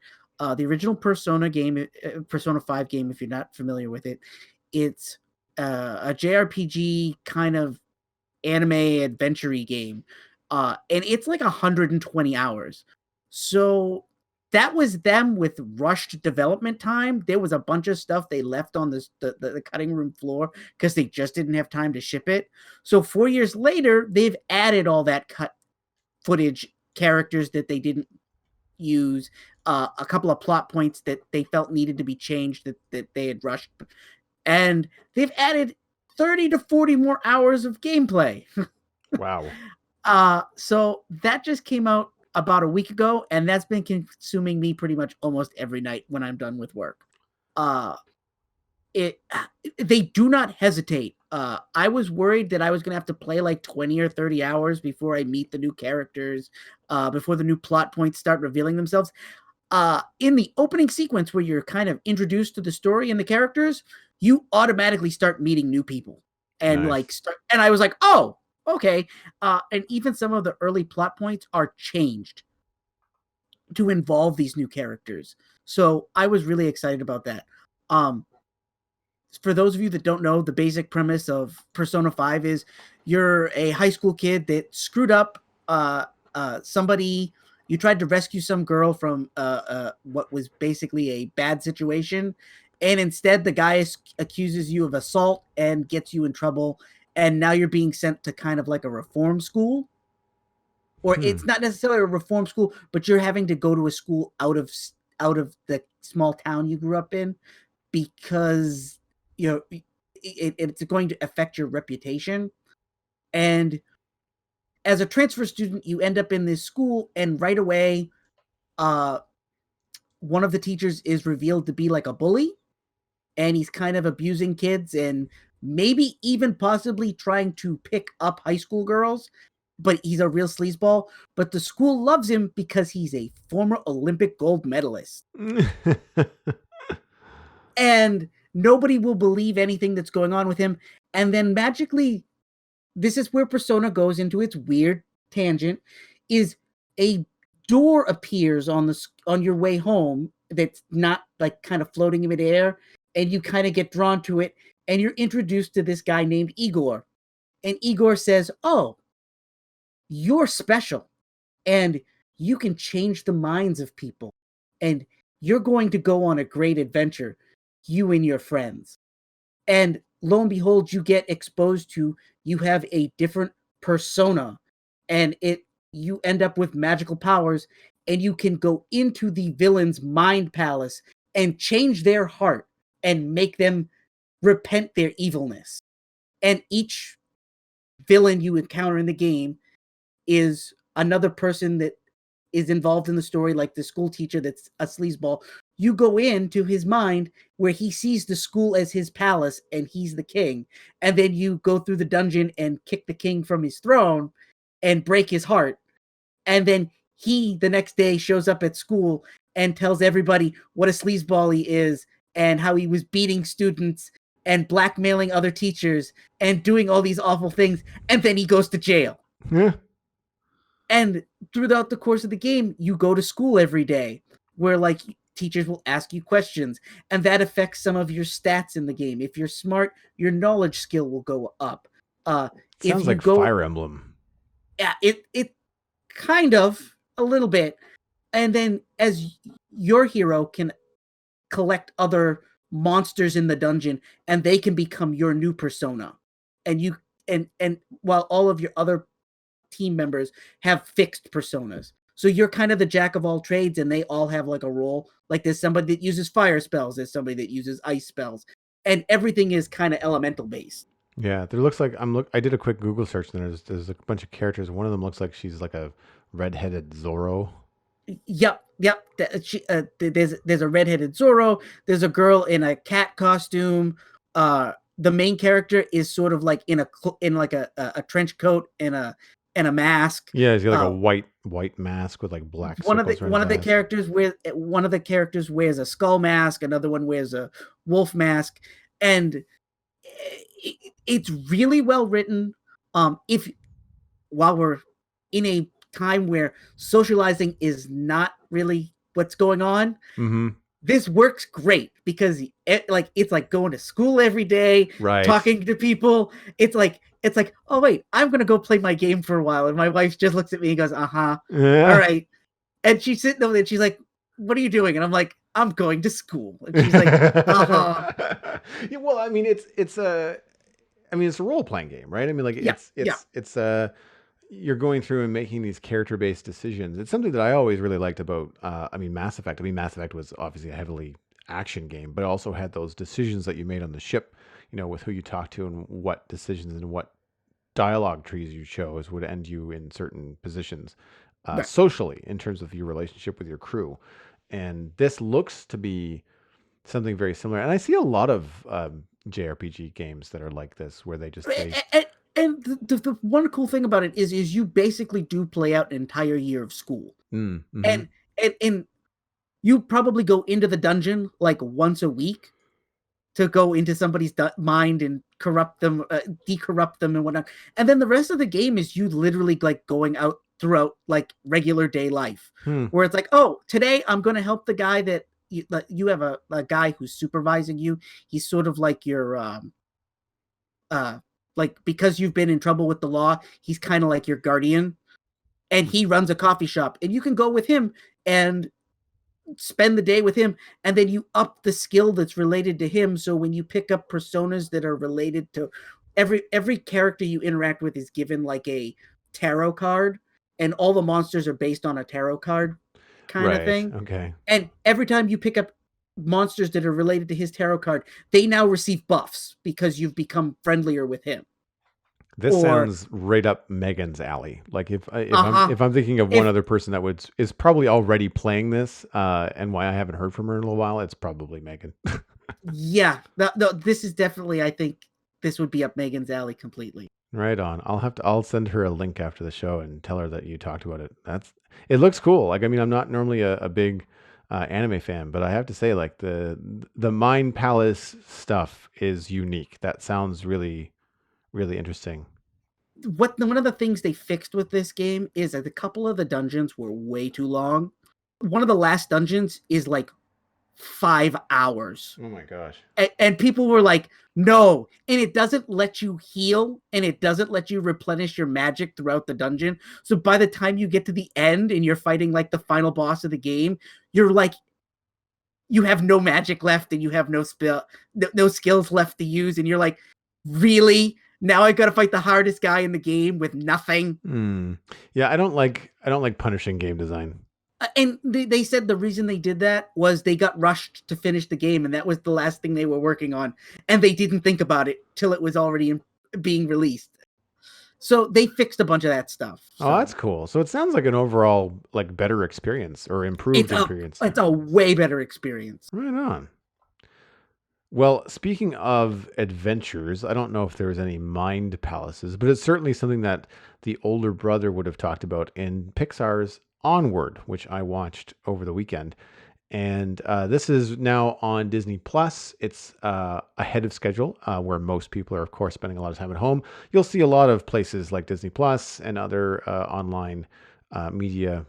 Speaker 2: The original Persona game, Persona 5 game, if you're not familiar with it, it's a JRPG kind of anime adventure-y game. And it's like 120 hours. So that was them with rushed development time. There was a bunch of stuff they left on the cutting room floor because they just didn't have time to ship it. So 4 years later, they've added all that cut footage, characters that they didn't use, a couple of plot points that they felt needed to be changed that they had rushed. And they've added 30 to 40 more hours of gameplay.
Speaker 1: Wow.
Speaker 2: So that just came out about a week ago, and that's been consuming me pretty much almost every night when I'm done with work. They do not hesitate. I was worried that I was going to have to play like 20 or 30 hours before I meet the new characters, before the new plot points start revealing themselves. In the opening sequence where you're kind of introduced to the story and the characters, you automatically start meeting new people. And
Speaker 1: Nice.
Speaker 2: and I was like, oh, okay. And even some of the early plot points are changed to involve these new characters. So I was really excited about that. For those of you that don't know, the basic premise of Persona 5 is you're a high school kid that screwed up somebody. You tried to rescue some girl from what was basically a bad situation, and instead the guy accuses you of assault and gets you in trouble, and now you're being sent to kind of like a reform school. Or it's not necessarily a reform school, but you're having to go to a school out of the small town you grew up in because it's going to affect your reputation. And as a transfer student, you end up in this school, and right away, one of the teachers is revealed to be like a bully, and he's kind of abusing kids and maybe even possibly trying to pick up high school girls, but he's a real sleazeball. But the school loves him because he's a former Olympic gold medalist. And nobody will believe anything that's going on with him. And then magically, this is where Persona goes into its weird tangent, is a door appears on your way home that's not like kind of floating in midair, and you kind of get drawn to it, and you're introduced to this guy named Igor. And Igor says, "Oh, you're special, and you can change the minds of people, and you're going to go on a great adventure, you and your friends." And lo and behold, you get exposed to, you have a different persona, and you end up with magical powers, and you can go into the villain's mind palace and change their heart and make them repent their evilness. And each villain you encounter in the game is another person that is involved in the story, like the school teacher that's a sleazeball. You go into his mind where he sees the school as his palace and he's the king. And then you go through the dungeon and kick the king from his throne and break his heart. And then he, the next day, shows up at school and tells everybody what a sleazeball he is and how he was beating students and blackmailing other teachers and doing all these awful things. And then he goes to jail.
Speaker 1: Yeah.
Speaker 2: And throughout the course of the game, you go to school every day where like teachers will ask you questions, and that affects some of your stats in the game. If you're smart, your knowledge skill will go up. If
Speaker 1: Sounds
Speaker 2: you
Speaker 1: like
Speaker 2: go,
Speaker 1: Fire Emblem.
Speaker 2: yeah, it kind of a little bit. And then as your hero can collect other monsters in the dungeon, and they can become your new persona. And you and while all of your other team members have fixed personas. So you're kind of the jack of all trades, and they all have like a role. Like there's somebody that uses fire spells, there's somebody that uses ice spells, and everything is kind of elemental based.
Speaker 1: Yeah, there looks like I did a quick Google search, and there's a bunch of characters. One of them looks like she's like a redheaded Zorro.
Speaker 2: Yep. There's a redheaded Zorro. There's a girl in a cat costume. The main character is sort of like in a trench coat and a mask.
Speaker 1: Yeah, he's got like a white mask with like black
Speaker 2: One
Speaker 1: circles around
Speaker 2: of
Speaker 1: his
Speaker 2: the
Speaker 1: eyes.
Speaker 2: characters wears a skull mask. Another one wears a wolf mask, and it's really well written. If while we're in a time where socializing is not really what's going on,
Speaker 1: Mm-hmm.
Speaker 2: this works great because it's like going to school every day,
Speaker 1: Right.
Speaker 2: talking to people. It's like, oh wait, I'm gonna go play my game for a while, and my wife just looks at me and goes,
Speaker 1: Yeah.
Speaker 2: all right. And she's sitting over there and she's like, what are you doing? And I'm like, I'm going to school. And she's like,
Speaker 1: Yeah, well, I mean, it's a role playing game, right? I mean, like it's you're going through and making these character based decisions. It's something that I always really liked about Mass Effect. I mean, Mass Effect was obviously a heavily action game, but it also had those decisions that you made on the ship, with who you talked to and what decisions and what dialogue trees you chose would end you in certain positions
Speaker 2: Right.
Speaker 1: socially in terms of your relationship with your crew. And this looks to be something very similar. And I see a lot of JRPG games that are like this, where they just say,
Speaker 2: and the one cool thing about it is you basically do play out an entire year of school.
Speaker 1: mm-hmm.
Speaker 2: And you probably go into the dungeon like once a week to go into somebody's mind and corrupt them, decorrupt them and whatnot. And then the rest of the game is you literally like going out throughout like regular day life, where it's like, oh, today I'm going to help the guy that you have a guy who's supervising you. He's sort of like your, like, because you've been in trouble with the law, he's kind of like your guardian, and he runs a coffee shop, and you can go with him and spend the day with him, and then you up the skill that's related to him. So when you pick up personas that are related to every character you interact with is given like a tarot card, and all the monsters are based on a tarot card kind of thing.
Speaker 1: Okay.
Speaker 2: And every time you pick up monsters that are related to his tarot card, they now receive buffs because you've become friendlier with him.
Speaker 1: This sounds right up Megan's alley. Like if I'm thinking of one other person that is probably already playing this, and why I haven't heard from her in a little while, it's probably Megan.
Speaker 2: Yeah, no, this is definitely, I think, this would be up Megan's alley completely.
Speaker 1: Right on. I'll send her a link after the show and tell her that you talked about it. It looks cool. Like, I mean, I'm not normally a big anime fan, but I have to say, like, the Mind Palace stuff is unique. That sounds really, really interesting.
Speaker 2: One of the things they fixed with this game is that a couple of the dungeons were way too long. One of the last dungeons is like 5 hours.
Speaker 1: Oh my gosh.
Speaker 2: And people were like, no. And it doesn't let you heal and it doesn't let you replenish your magic throughout the dungeon. So by the time you get to the end and you're fighting like the final boss of the game, you're like, you have no magic left and you have no skills left to use. And you're like, really? Now I got to fight the hardest guy in the game with nothing.
Speaker 1: Yeah, I don't like punishing game design.
Speaker 2: And they said the reason they did that was they got rushed to finish the game, and that was the last thing they were working on, and they didn't think about it till it was already being released. So they fixed a bunch of that stuff. So.
Speaker 1: Oh, that's cool. So it sounds like an overall like better experience or improved experience.
Speaker 2: It's a way better experience.
Speaker 1: Right on. Well, speaking of adventures, I don't know if there was any mind palaces, but it's certainly something that the older brother would have talked about in Pixar's Onward, which I watched over the weekend. And this is now on Disney Plus. It's ahead of schedule, where most people are, of course, spending a lot of time at home. You'll see a lot of places like Disney Plus and other online media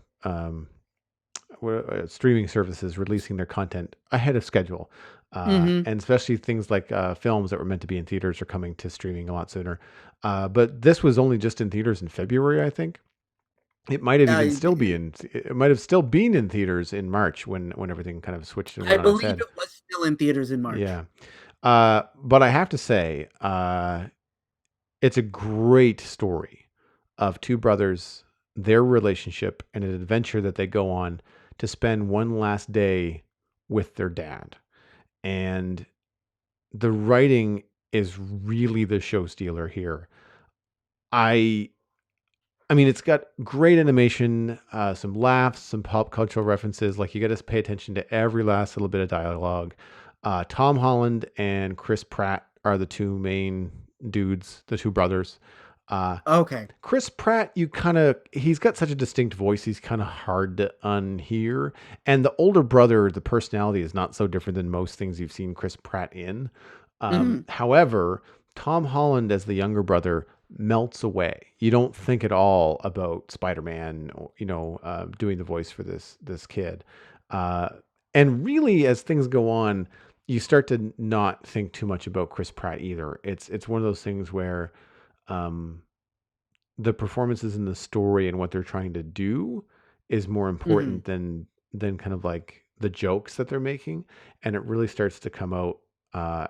Speaker 1: streaming services releasing their content ahead of schedule. And especially things like films that were meant to be in theaters are coming to streaming a lot sooner. But this was only just in theaters in February, I think. It might have even still be in. It might have still been in theaters in March when everything kind of switched and
Speaker 2: I
Speaker 1: went on its
Speaker 2: believe
Speaker 1: head.
Speaker 2: it was still in theaters in March.
Speaker 1: Yeah, but I have to say, it's a great story of two brothers, their relationship, and an adventure that they go on to spend one last day with their dad. And the writing is really the show stealer here. I I mean, it's got great animation, some laughs, some pop cultural references. Like, you got to pay attention to every last little bit of dialogue. Tom Holland and Chris Pratt are the two main dudes, the two brothers.
Speaker 2: Okay.
Speaker 1: Chris Pratt, he's got such a distinct voice, he's kind of hard to unhear. And the older brother, the personality is not so different than most things you've seen Chris Pratt in. However, Tom Holland as the younger brother melts away. You don't think at all about Spider-Man, doing the voice for this kid. And really, as things go on, you start to not think too much about Chris Pratt either. It's one of those things where um, the performances in the story and what they're trying to do is more important than kind of like the jokes that they're making, and it really starts to come out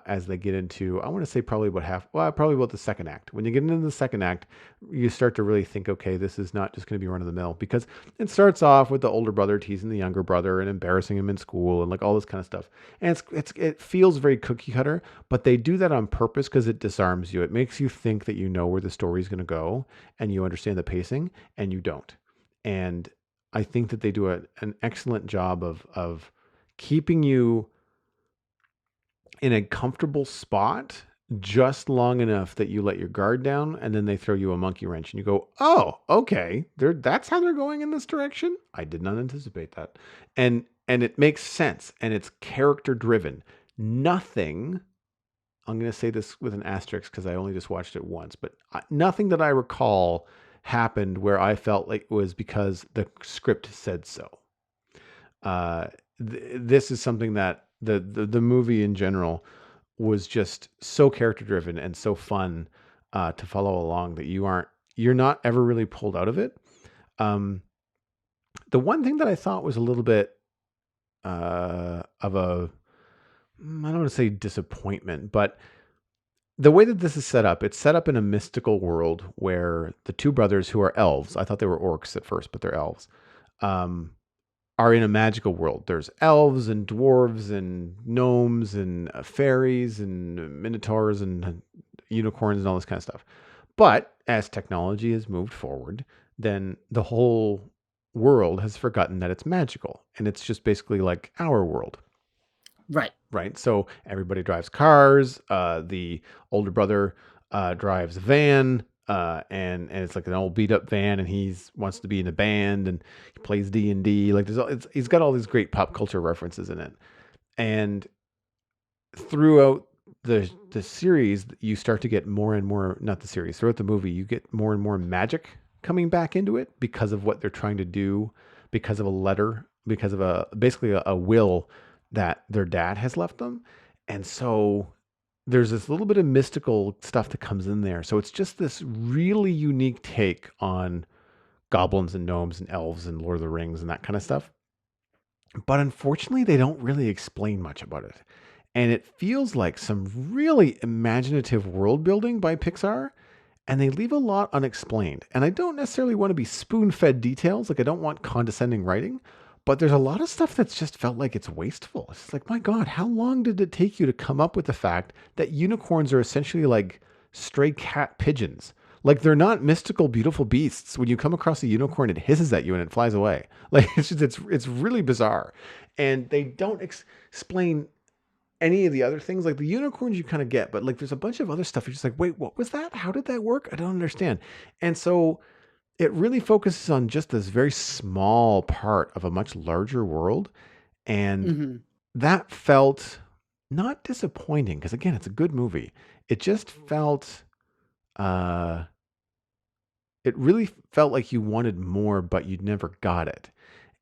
Speaker 1: as they get into, I want to say probably probably about the second act. When you get into the second act, you start to really think, okay, this is not just going to be run of the mill, because it starts off with the older brother teasing the younger brother and embarrassing him in school and like all this kind of stuff. And it feels very cookie cutter, but they do that on purpose because it disarms you. It makes you think that you know where the story is going to go and you understand the pacing, and you don't. And I think that they do an excellent job of keeping you in a comfortable spot just long enough that you let your guard down, and then they throw you a monkey wrench and you go, oh, okay, that's how they're going in this direction. I did not anticipate that. And it makes sense, and it's character driven. Nothing, I'm going to say this with an asterisk because I only just watched it once, but nothing that I recall happened where I felt like it was because the script said so. This is something that the movie in general was just so character driven and so fun to follow along that you're not ever really pulled out of it. The one thing that I thought was a little bit of a, I don't want to say disappointment, but the way that this is set up, it's set up in a mystical world where the two brothers, who are elves — I thought they were orcs at first, but they're elves — are in a magical world. There's elves and dwarves and gnomes and fairies and minotaurs and unicorns and all this kind of stuff. But as technology has moved forward, then the whole world has forgotten that it's magical, and it's just basically like our world.
Speaker 2: Right.
Speaker 1: right? So everybody drives cars. The older brother drives a van, and it's like an old beat up van, and he's wants to be in a band, and he plays D&D. Like he's got all these great pop culture references in it, and throughout the series, you start to get more and more, not the series, throughout the movie, you get more and more magic coming back into it because of what they're trying to do, because of a letter, because of basically a will that their dad has left them. And so there's this little bit of mystical stuff that comes in there. So it's just this really unique take on goblins and gnomes and elves and Lord of the Rings and that kind of stuff. But unfortunately, they don't really explain much about it. And it feels like some really imaginative world building by Pixar, and they leave a lot unexplained. And I don't necessarily want to be spoon fed details, like, I don't want condescending writing, but there's a lot of stuff that's just felt like it's wasteful. It's like, my God, how long did it take you to come up with the fact that unicorns are essentially like stray cat pigeons? Like, they're not mystical, beautiful beasts. When you come across a unicorn, it hisses at you and it flies away. Like, it's really bizarre, and they don't explain any of the other things. Like the unicorns you kind of get, but like there's a bunch of other stuff. You're just like, wait, what was that? How did that work? I don't understand. And so it really focuses on just this very small part of a much larger world. And
Speaker 2: Hmm.
Speaker 1: that felt not disappointing, because again, it's a good movie. It just felt, uh, it really felt like you wanted more, but you never got it.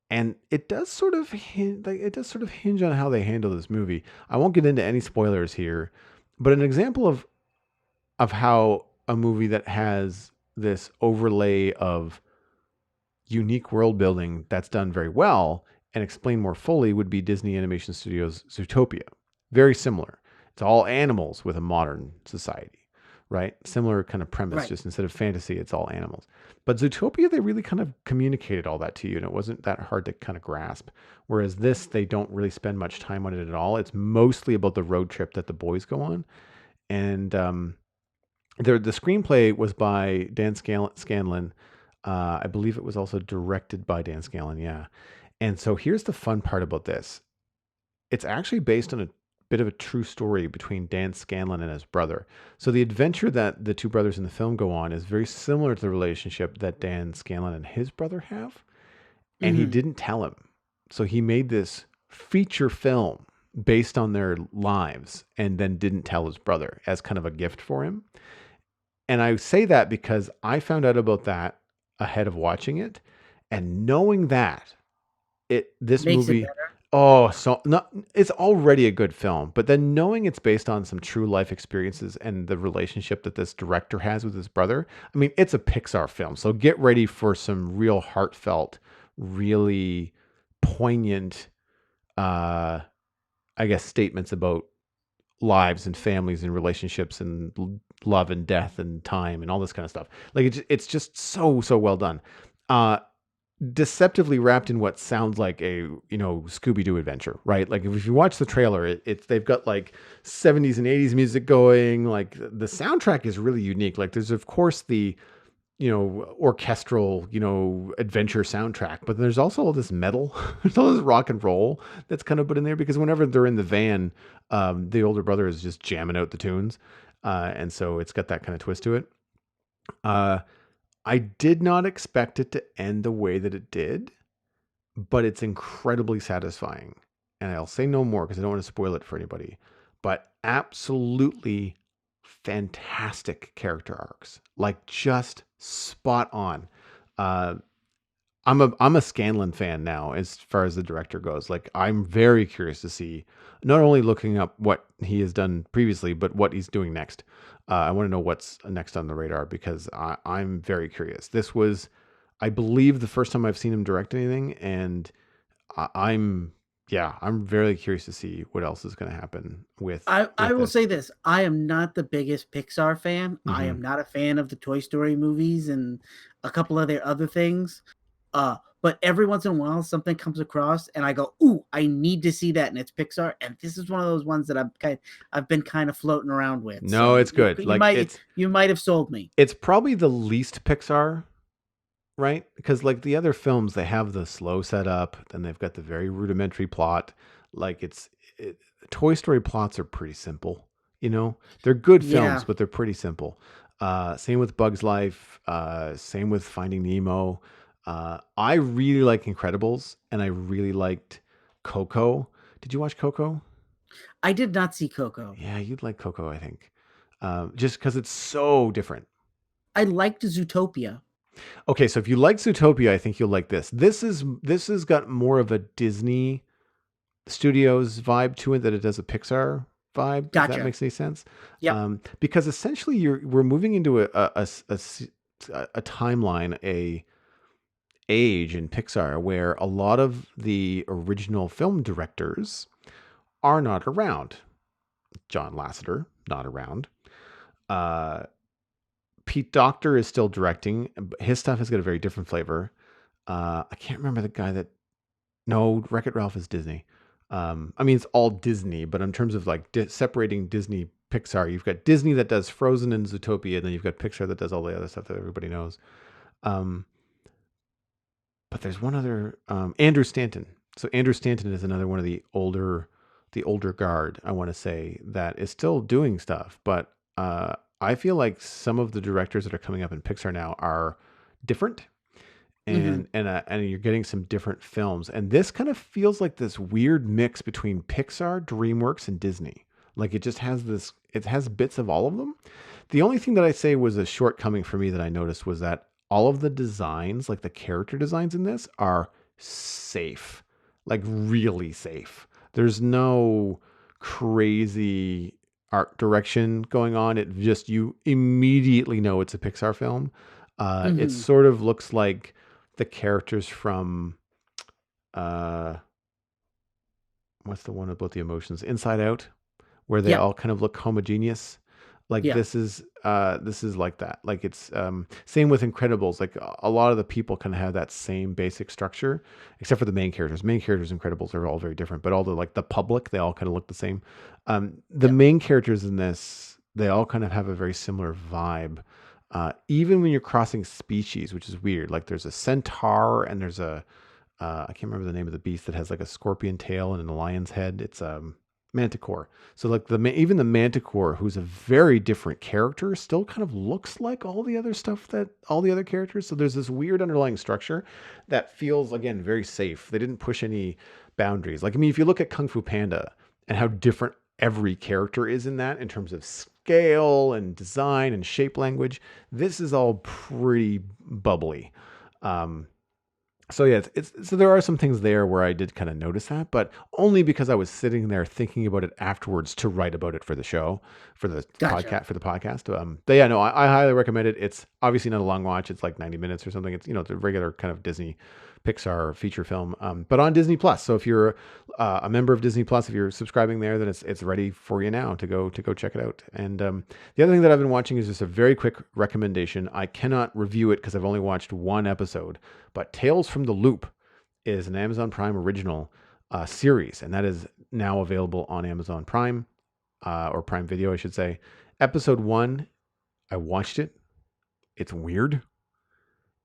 Speaker 1: And it does sort of hinge on how they handle this movie. I won't get into any spoilers here, but an example of how a movie that has this overlay of unique world building that's done very well and explained more fully would be Disney Animation Studios' Zootopia. Very similar. It's all animals with a modern society, right? Similar kind of premise,
Speaker 2: Right.
Speaker 1: just instead of fantasy, it's all animals. But Zootopia, they really kind of communicated all that to you, and it wasn't that hard to kind of grasp. Whereas this, they don't really spend much time on it at all. It's mostly about the road trip that the boys go on. And the screenplay was by Dan Scanlon. I believe it was also directed by Dan Scanlon, yeah. And so here's the fun part about this. It's actually based on a bit of a true story between Dan Scanlon and his brother. So the adventure that the two brothers in the film go on is very similar to the relationship that Dan Scanlon and his brother have. And he
Speaker 2: Hmm.
Speaker 1: didn't tell him. So he made this feature film based on their lives and then didn't tell his brother as kind of a gift for him. And I say that because I found out about that ahead of watching it, and knowing that this
Speaker 2: Makes it
Speaker 1: movie,
Speaker 2: better.
Speaker 1: oh, so not, it's already a good film, but then knowing it's based on some true life experiences and the relationship that this director has with his brother, I mean, it's a Pixar film, so get ready for some real heartfelt, really poignant, uh I guess, statements about lives and families and relationships and love and death and time and all this kind of stuff. Like it's just so well done. Uh Deceptively wrapped in what sounds like a, Scooby-Doo adventure, right? Like if you watch the trailer, it's they've got like 70s and 80s music going. Like the soundtrack is really unique. Like there's of course the, orchestral, adventure soundtrack, but there's also all this metal, there's all this rock and roll that's kind of put in there, because whenever they're in the van, the older brother is just jamming out the tunes. And so it's got that kind of twist to it. Uh, I did not expect it to end the way that it did, but it's incredibly satisfying. And I'll say no more because I don't want to spoil it for anybody. But absolutely fantastic character arcs, like just spot on. Uh, I'm a Scanlon fan now as far as the director goes. Like I'm very curious to see, not only looking up what he has done previously, but what he's doing next. I want to know what's next on the radar, because I'm very curious. This was, I believe, the first time I've seen him direct anything, and I'm yeah, I'm very curious to see what else is going to happen with
Speaker 2: I will
Speaker 1: this.
Speaker 2: say this. I am not the biggest Pixar fan. I
Speaker 1: Hmm.
Speaker 2: am not a fan of the Toy Story movies and a couple of their other things. But every once in a while something comes across and I go, "Ooh, I need to see that," and it's Pixar, and this is one of those ones that I've been kind of floating around with.
Speaker 1: No,
Speaker 2: So
Speaker 1: it's good. Like
Speaker 2: you might have sold me.
Speaker 1: it's probably the least Pixar, right? Because like the other films, they have the slow setup, then they've got the very rudimentary plot. Like Toy Story plots are pretty simple. You know, they're good films,
Speaker 2: Yeah.
Speaker 1: but they're pretty simple. Same with Bug's Life. Same with Finding Nemo. I really like Incredibles, and I really liked Coco. Did you watch Coco?
Speaker 2: I did not see Coco.
Speaker 1: Yeah, you'd like Coco, I think. Just because it's so different.
Speaker 2: I liked Zootopia.
Speaker 1: Okay, so if you like Zootopia, I think you'll like this. This has got more of a Disney Studios vibe to it than it does a Pixar vibe. If that
Speaker 2: Gotcha.
Speaker 1: makes any sense,
Speaker 2: Yep.
Speaker 1: because essentially we're moving into a timeline, a age in Pixar where a lot of the original film directors are not around. John Lasseter not around. Uh, Pete Docter is still directing. His stuff has got a very different flavor. I can't remember the guy that. No, Wreck-It Ralph is Disney. I mean, it's all Disney, but in terms of like separating Disney, Pixar, you've got Disney that does Frozen and Zootopia, and then you've got Pixar that does all the other stuff that everybody knows. Um, but there's one other, Andrew Stanton. So Andrew Stanton is another one of the older guard, I want to say, that is still doing stuff. But I feel like some of the directors that are coming up in Pixar now are different,
Speaker 2: Hmm.
Speaker 1: and you're getting some different films. And this kind of feels like this weird mix between Pixar, DreamWorks, and Disney. Like it just has this. It has bits of all of them. The only thing that I say was a shortcoming for me that I noticed was that all of the designs, like the character designs in this, are safe, like really safe. There's no crazy art direction going on. It just, you immediately know it's a Pixar film. It
Speaker 2: Hmm.
Speaker 1: sort of looks like the characters from uh, what's the one about the emotions? Inside Out, where they
Speaker 2: Yep.
Speaker 1: all kind of look homogeneous. Like
Speaker 2: Yeah.
Speaker 1: this is like that. Like it's same with Incredibles. Like a lot of the people kind of have that same basic structure, except for the main characters. Main characters Incredibles are all very different, but all the like the public, they all kind of look the same. The
Speaker 2: Yep.
Speaker 1: main characters in this, they all kind of have a very similar vibe. Even when you're crossing species, which is weird. Like there's a centaur and there's a I can't remember the name of the beast that has like a scorpion tail and a lion's head. It's manticore. So like even the manticore, who's a very different character, still kind of looks like all the other stuff that all the other characters. So there's this weird underlying structure that feels, again, very safe. They didn't push any boundaries. Like, I mean, if you look at Kung Fu Panda and how different every character is in that in terms of scale and design and shape language, this is all pretty bubbly. Um, so yeah, so there are some things there where I did kind of notice that, but only because I was sitting there thinking about it afterwards to write about it for the show, for the
Speaker 2: Gotcha.
Speaker 1: podcast. But yeah, no, I highly recommend it. It's obviously not a long watch. It's like 90 minutes or something. It's, it's a regular kind of Disney Pixar feature film, but on Disney Plus. So if you're a member of Disney Plus, if you're subscribing there, then it's ready for you now to go check it out. And the other thing that I've been watching is just a very quick recommendation. I cannot review it because I've only watched one episode, but Tales from the Loop is an Amazon Prime original series, and that is now available on Amazon Prime, or Prime Video, I should say. Episode one, I watched it. It's weird,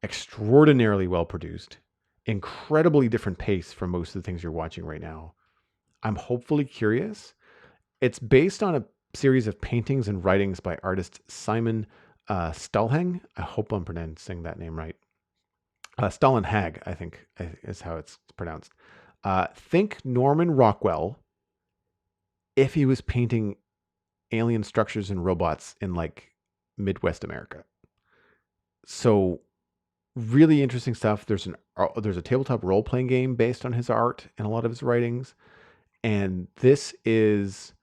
Speaker 1: extraordinarily well produced, incredibly different pace from most of the things you're watching right now. I'm hopefully curious. It's based on a series of paintings and writings by artist Simon Stulhang. I hope I'm pronouncing that name right. Stollenhag, I think, is how it's pronounced. Think Norman Rockwell if he was painting alien structures and robots in like Midwest America. So really interesting stuff. There's a tabletop role playing game based on his art and a lot of his writings, and this is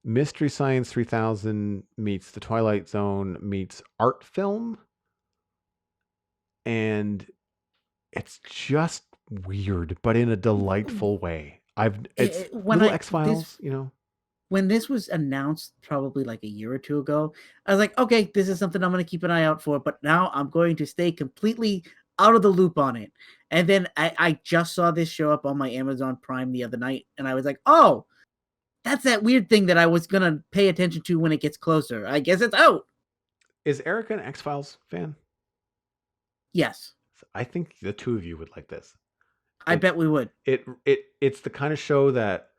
Speaker 1: Mystery Science 3000 meets The Twilight Zone meets art film, and it's just weird, but in a delightful way. It's
Speaker 2: When
Speaker 1: little
Speaker 2: I
Speaker 1: X
Speaker 2: this
Speaker 1: Files, you know.
Speaker 2: when this was announced probably like a year or two ago, I was like, okay, this is something I'm going to keep an eye out for. But now I'm going to stay completely out of the loop on it. And then I just saw this show up on my Amazon Prime the other night, and I was like, oh, that's that weird thing that I was going to pay attention to when it gets closer. I guess it's out.
Speaker 1: Is Erica an X Files fan?
Speaker 2: Yes,
Speaker 1: I think the two of you would like this.
Speaker 2: I
Speaker 1: It's
Speaker 2: bet we would.
Speaker 1: it's the kind of show that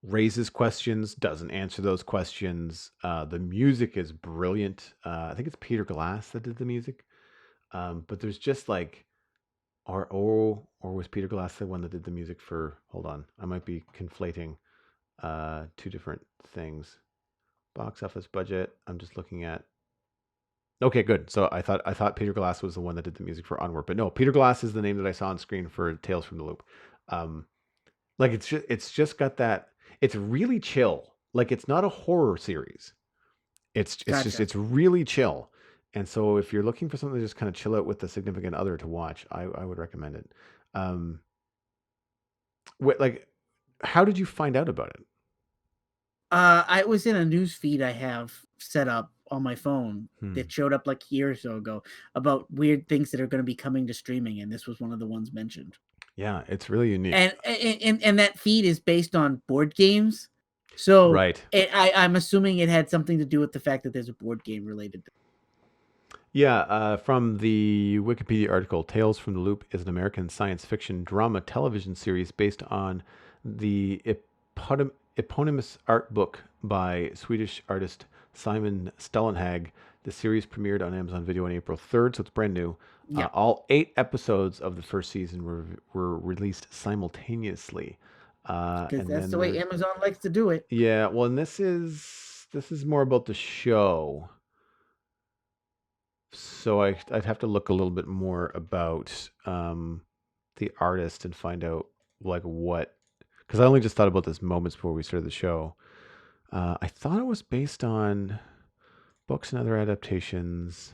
Speaker 1: raises questions, doesn't answer those questions. The music is brilliant. I think it's Peter Glass that did the music. But there's just like, or was Peter Glass the one that did the music for? Hold on, I might be conflating two different things. Box office budget. I'm just looking at. Okay, good. So I thought Peter Glass was the one that did the music for Onward, but no, Peter Glass is the name that I saw on screen for Tales from the Loop. Um, like it's just got that. It's really chill. Like it's not a horror series.
Speaker 2: Gotcha.
Speaker 1: It's really chill. And so if you're looking for something to just kind of chill out with a significant other to watch, I would recommend it. Um, like, how did you find out about it?
Speaker 2: I was in a news feed I have set up on my phone
Speaker 1: Hmm.
Speaker 2: that showed up like a year or so ago about weird things that are going to be coming to streaming, and this was one of the ones mentioned.
Speaker 1: Yeah, it's really unique.
Speaker 2: And that feed is based on board games, so
Speaker 1: Right.
Speaker 2: I'm assuming it had something to do with the fact that there's a board game related.
Speaker 1: Yeah, from the Wikipedia article, Tales from the Loop is an American science fiction drama television series based on the eponymous art book by Swedish artist Simon Stellenhag. The series premiered on Amazon Video on April 3rd, so it's brand new.
Speaker 2: Yeah,
Speaker 1: All 8 episodes of the first season were released simultaneously.
Speaker 2: because
Speaker 1: And
Speaker 2: that's
Speaker 1: then
Speaker 2: the way
Speaker 1: there's,
Speaker 2: Amazon likes to do it.
Speaker 1: yeah, well, and this is more about the show. So I'd have to look a little bit more about the artist and find out like what, because I only just thought about this moments before we started the show. I thought it was based on books and other adaptations,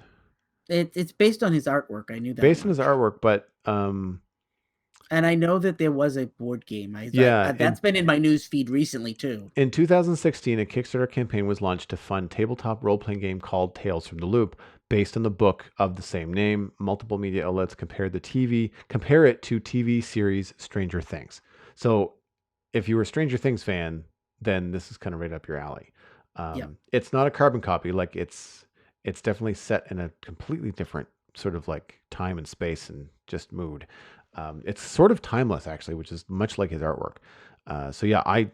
Speaker 2: It's based on his artwork. I knew that
Speaker 1: based on his
Speaker 2: much,
Speaker 1: artwork, but
Speaker 2: and I know that there was a board game.
Speaker 1: yeah,
Speaker 2: That's been in my news feed recently too.
Speaker 1: in 2016, a Kickstarter campaign was launched to fund tabletop role-playing game called Tales from the Loop, based on the book of the same name. Multiple media outlets compare it to TV series Stranger Things. So, if you were a Stranger Things fan, then this is kind of right up your alley.
Speaker 2: Yep.
Speaker 1: It's not a carbon copy; like it's definitely set in a completely different sort of like time and space and just mood. It's sort of timeless, actually, which is much like his artwork. So yeah, I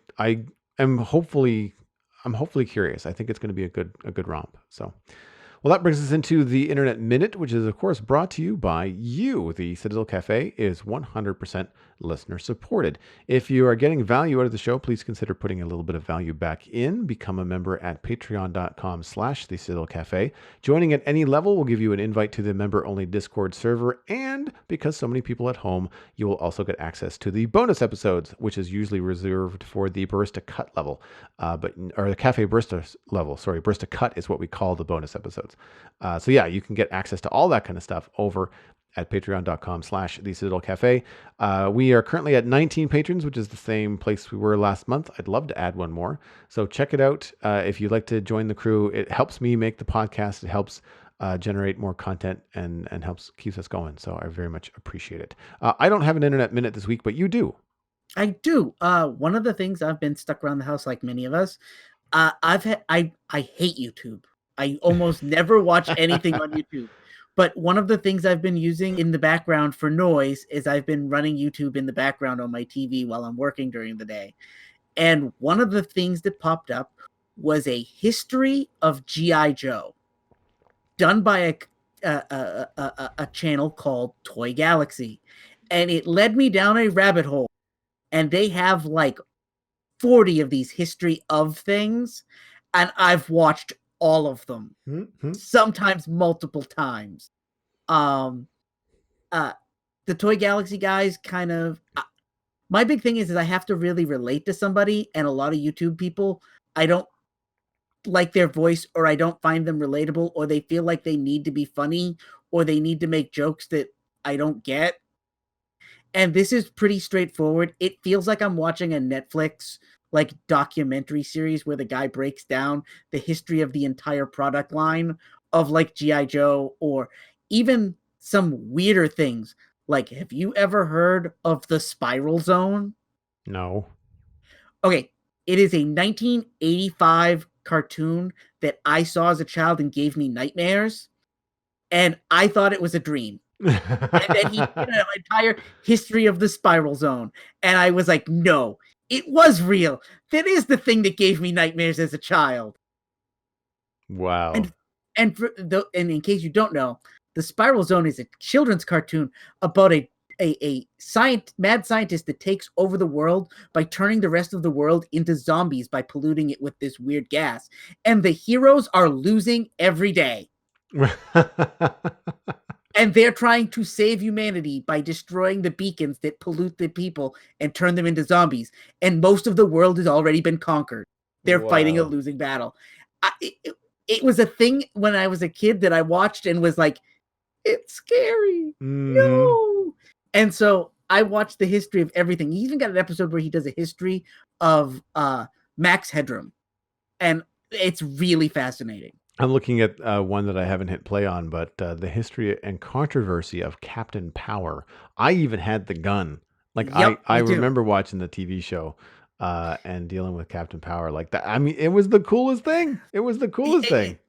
Speaker 1: am hopefully curious. I think it's going to be a good romp. So, well, that brings us into the Internet Minute, which is, of course, brought to you by you. The Citadel Cafe is 100% listener supported. If you are getting value out of the show, please consider putting a little bit of value back in. Become a member at patreon.com/the Citadel Cafe. Joining at any level will give you an invite to the member-only Discord server, and because so many people at home, you will also get access to the bonus episodes, which is usually reserved for the Barista Cut level, or the Cafe Barista level. Sorry, Barista Cut is what we call the bonus episodes. So yeah, you can get access to all that kind of stuff over at patreon.com/the Citadel Cafe. We are currently at 19 patrons, which is the same place we were last month. I'd love to add one more. So check it out. If you'd like to join the crew, it helps me make the podcast. It helps generate more content and keeps us going. So I very much appreciate it. I don't have an Internet Minute this week, but you do.
Speaker 2: I do. One of the things I've been stuck around the house, like many of us, I hate YouTube. I almost never watch anything on YouTube. But one of the things I've been using in the background for noise is I've been running YouTube in the background on my TV while I'm working during the day. And one of the things that popped up was a history of GI Joe, done by a channel called Toy Galaxy, and it led me down a rabbit hole. And they have like 40 of these history of things, and I've watched all of them,
Speaker 1: Mm-hmm.
Speaker 2: sometimes multiple times. Um, the Toy Galaxy guys kind of. My big thing is I have to really relate to somebody, and a lot of YouTube people, I don't like their voice, or I don't find them relatable, or they feel like they need to be funny, or they need to make jokes that I don't get. And this is pretty straightforward. It feels like I'm watching a Netflix like documentary series where the guy breaks down the history of the entire product line of like GI Joe, or even some weirder things. Like, have you ever heard of the Spiral Zone?
Speaker 1: No.
Speaker 2: Okay, it is a 1985 cartoon that I saw as a child and gave me nightmares, and I thought it was a dream. And then he did an entire history of the Spiral Zone, and I was like, no, It was real. That is the thing that gave me nightmares as a child.
Speaker 1: Wow.
Speaker 2: And and in case you don't know, the Spiral Zone is a children's cartoon about a mad scientist that takes over the world by turning the rest of the world into zombies by polluting it with this weird gas. And the heroes are losing every day. And they're trying to save humanity by destroying the beacons that pollute the people and turn them into zombies. And most of the world has already been conquered. They're fighting a
Speaker 1: Wow.
Speaker 2: losing battle. It was a thing when I was a kid that I watched and was like, it's scary.
Speaker 1: Mm-hmm.
Speaker 2: No. And so I watched the history of everything. He even got an episode where he does a history of Max Headroom. And it's really fascinating.
Speaker 1: I'm looking at one that I haven't hit play on, but the history and controversy of Captain Power. I even had the gun. Like
Speaker 2: Yep,
Speaker 1: I
Speaker 2: me too.
Speaker 1: remember watching the TV show and dealing with Captain Power like that. I mean, it was the coolest thing. It was the coolest thing.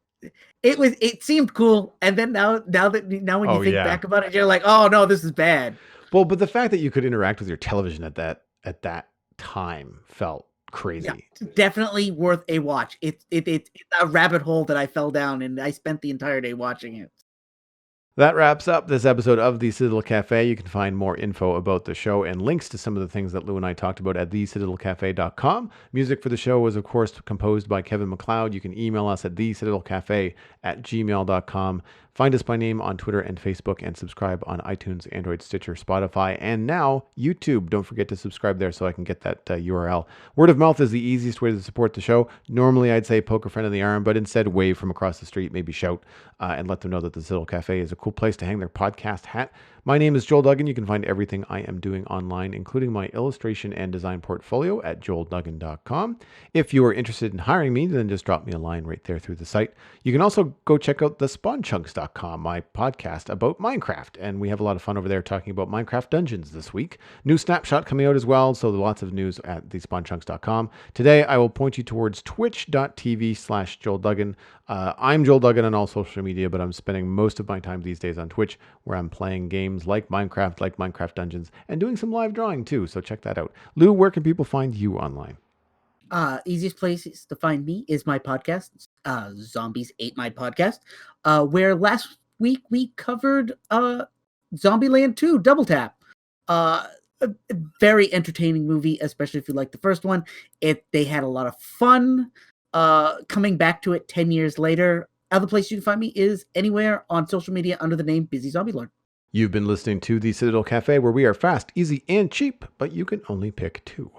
Speaker 2: It seemed cool, and then now when you
Speaker 1: Oh
Speaker 2: think
Speaker 1: yeah.
Speaker 2: back about it, you're like, oh no, this is bad.
Speaker 1: Well, but the fact that you could interact with your television at that time felt
Speaker 2: Yeah,
Speaker 1: crazy.
Speaker 2: definitely worth a watch. It's a rabbit hole that I fell down, and I spent the entire day watching it.
Speaker 1: That wraps up this episode of the Citadel Cafe. You can find more info about the show and links to some of the things that Lou and I talked about at thecitadelcafe.com. Music for the show was, of course, composed by Kevin MacLeod. You can email us at thecitadelcafe@gmail.com. Find us by name on Twitter and Facebook and subscribe on iTunes, Android, Stitcher, Spotify, and now YouTube. Don't forget to subscribe there so I can get that URL. Word of mouth is the easiest way to support the show. Normally, I'd say poke a friend in the arm, but instead wave from across the street, maybe shout, and let them know that the Citadel Cafe is a cool place to hang their podcast hat. My name is Joel Duggan. You can find everything I am doing online, including my illustration and design portfolio at joelduggan.com. If you are interested in hiring me, then just drop me a line right there through the site. You can also go check out thespawnchunks.com, my podcast about Minecraft. And we have a lot of fun over there talking about Minecraft dungeons this week. New snapshot coming out as well, so there's lots of news at thespawnchunks.com. Today, I will point you towards twitch.tv/Joel Duggan. I'm Joel Duggan on all social media, but I'm spending most of my time these days on Twitch, where I'm playing games like Minecraft Dungeons, and doing some live drawing too. So check that out. Lou, where can people find you online?
Speaker 2: Easiest places to find me is my podcast, Zombies Ate My Podcast, where last week we covered Zombieland 2 Double Tap. A very entertaining movie, especially if you like the first one. They had a lot of fun coming back to it 10 years later. Other place you can find me is anywhere on social media under the name Busy Zombie Lord.
Speaker 1: You've been listening to the Citadel Cafe, where we are fast, easy, and cheap, but you can only pick two.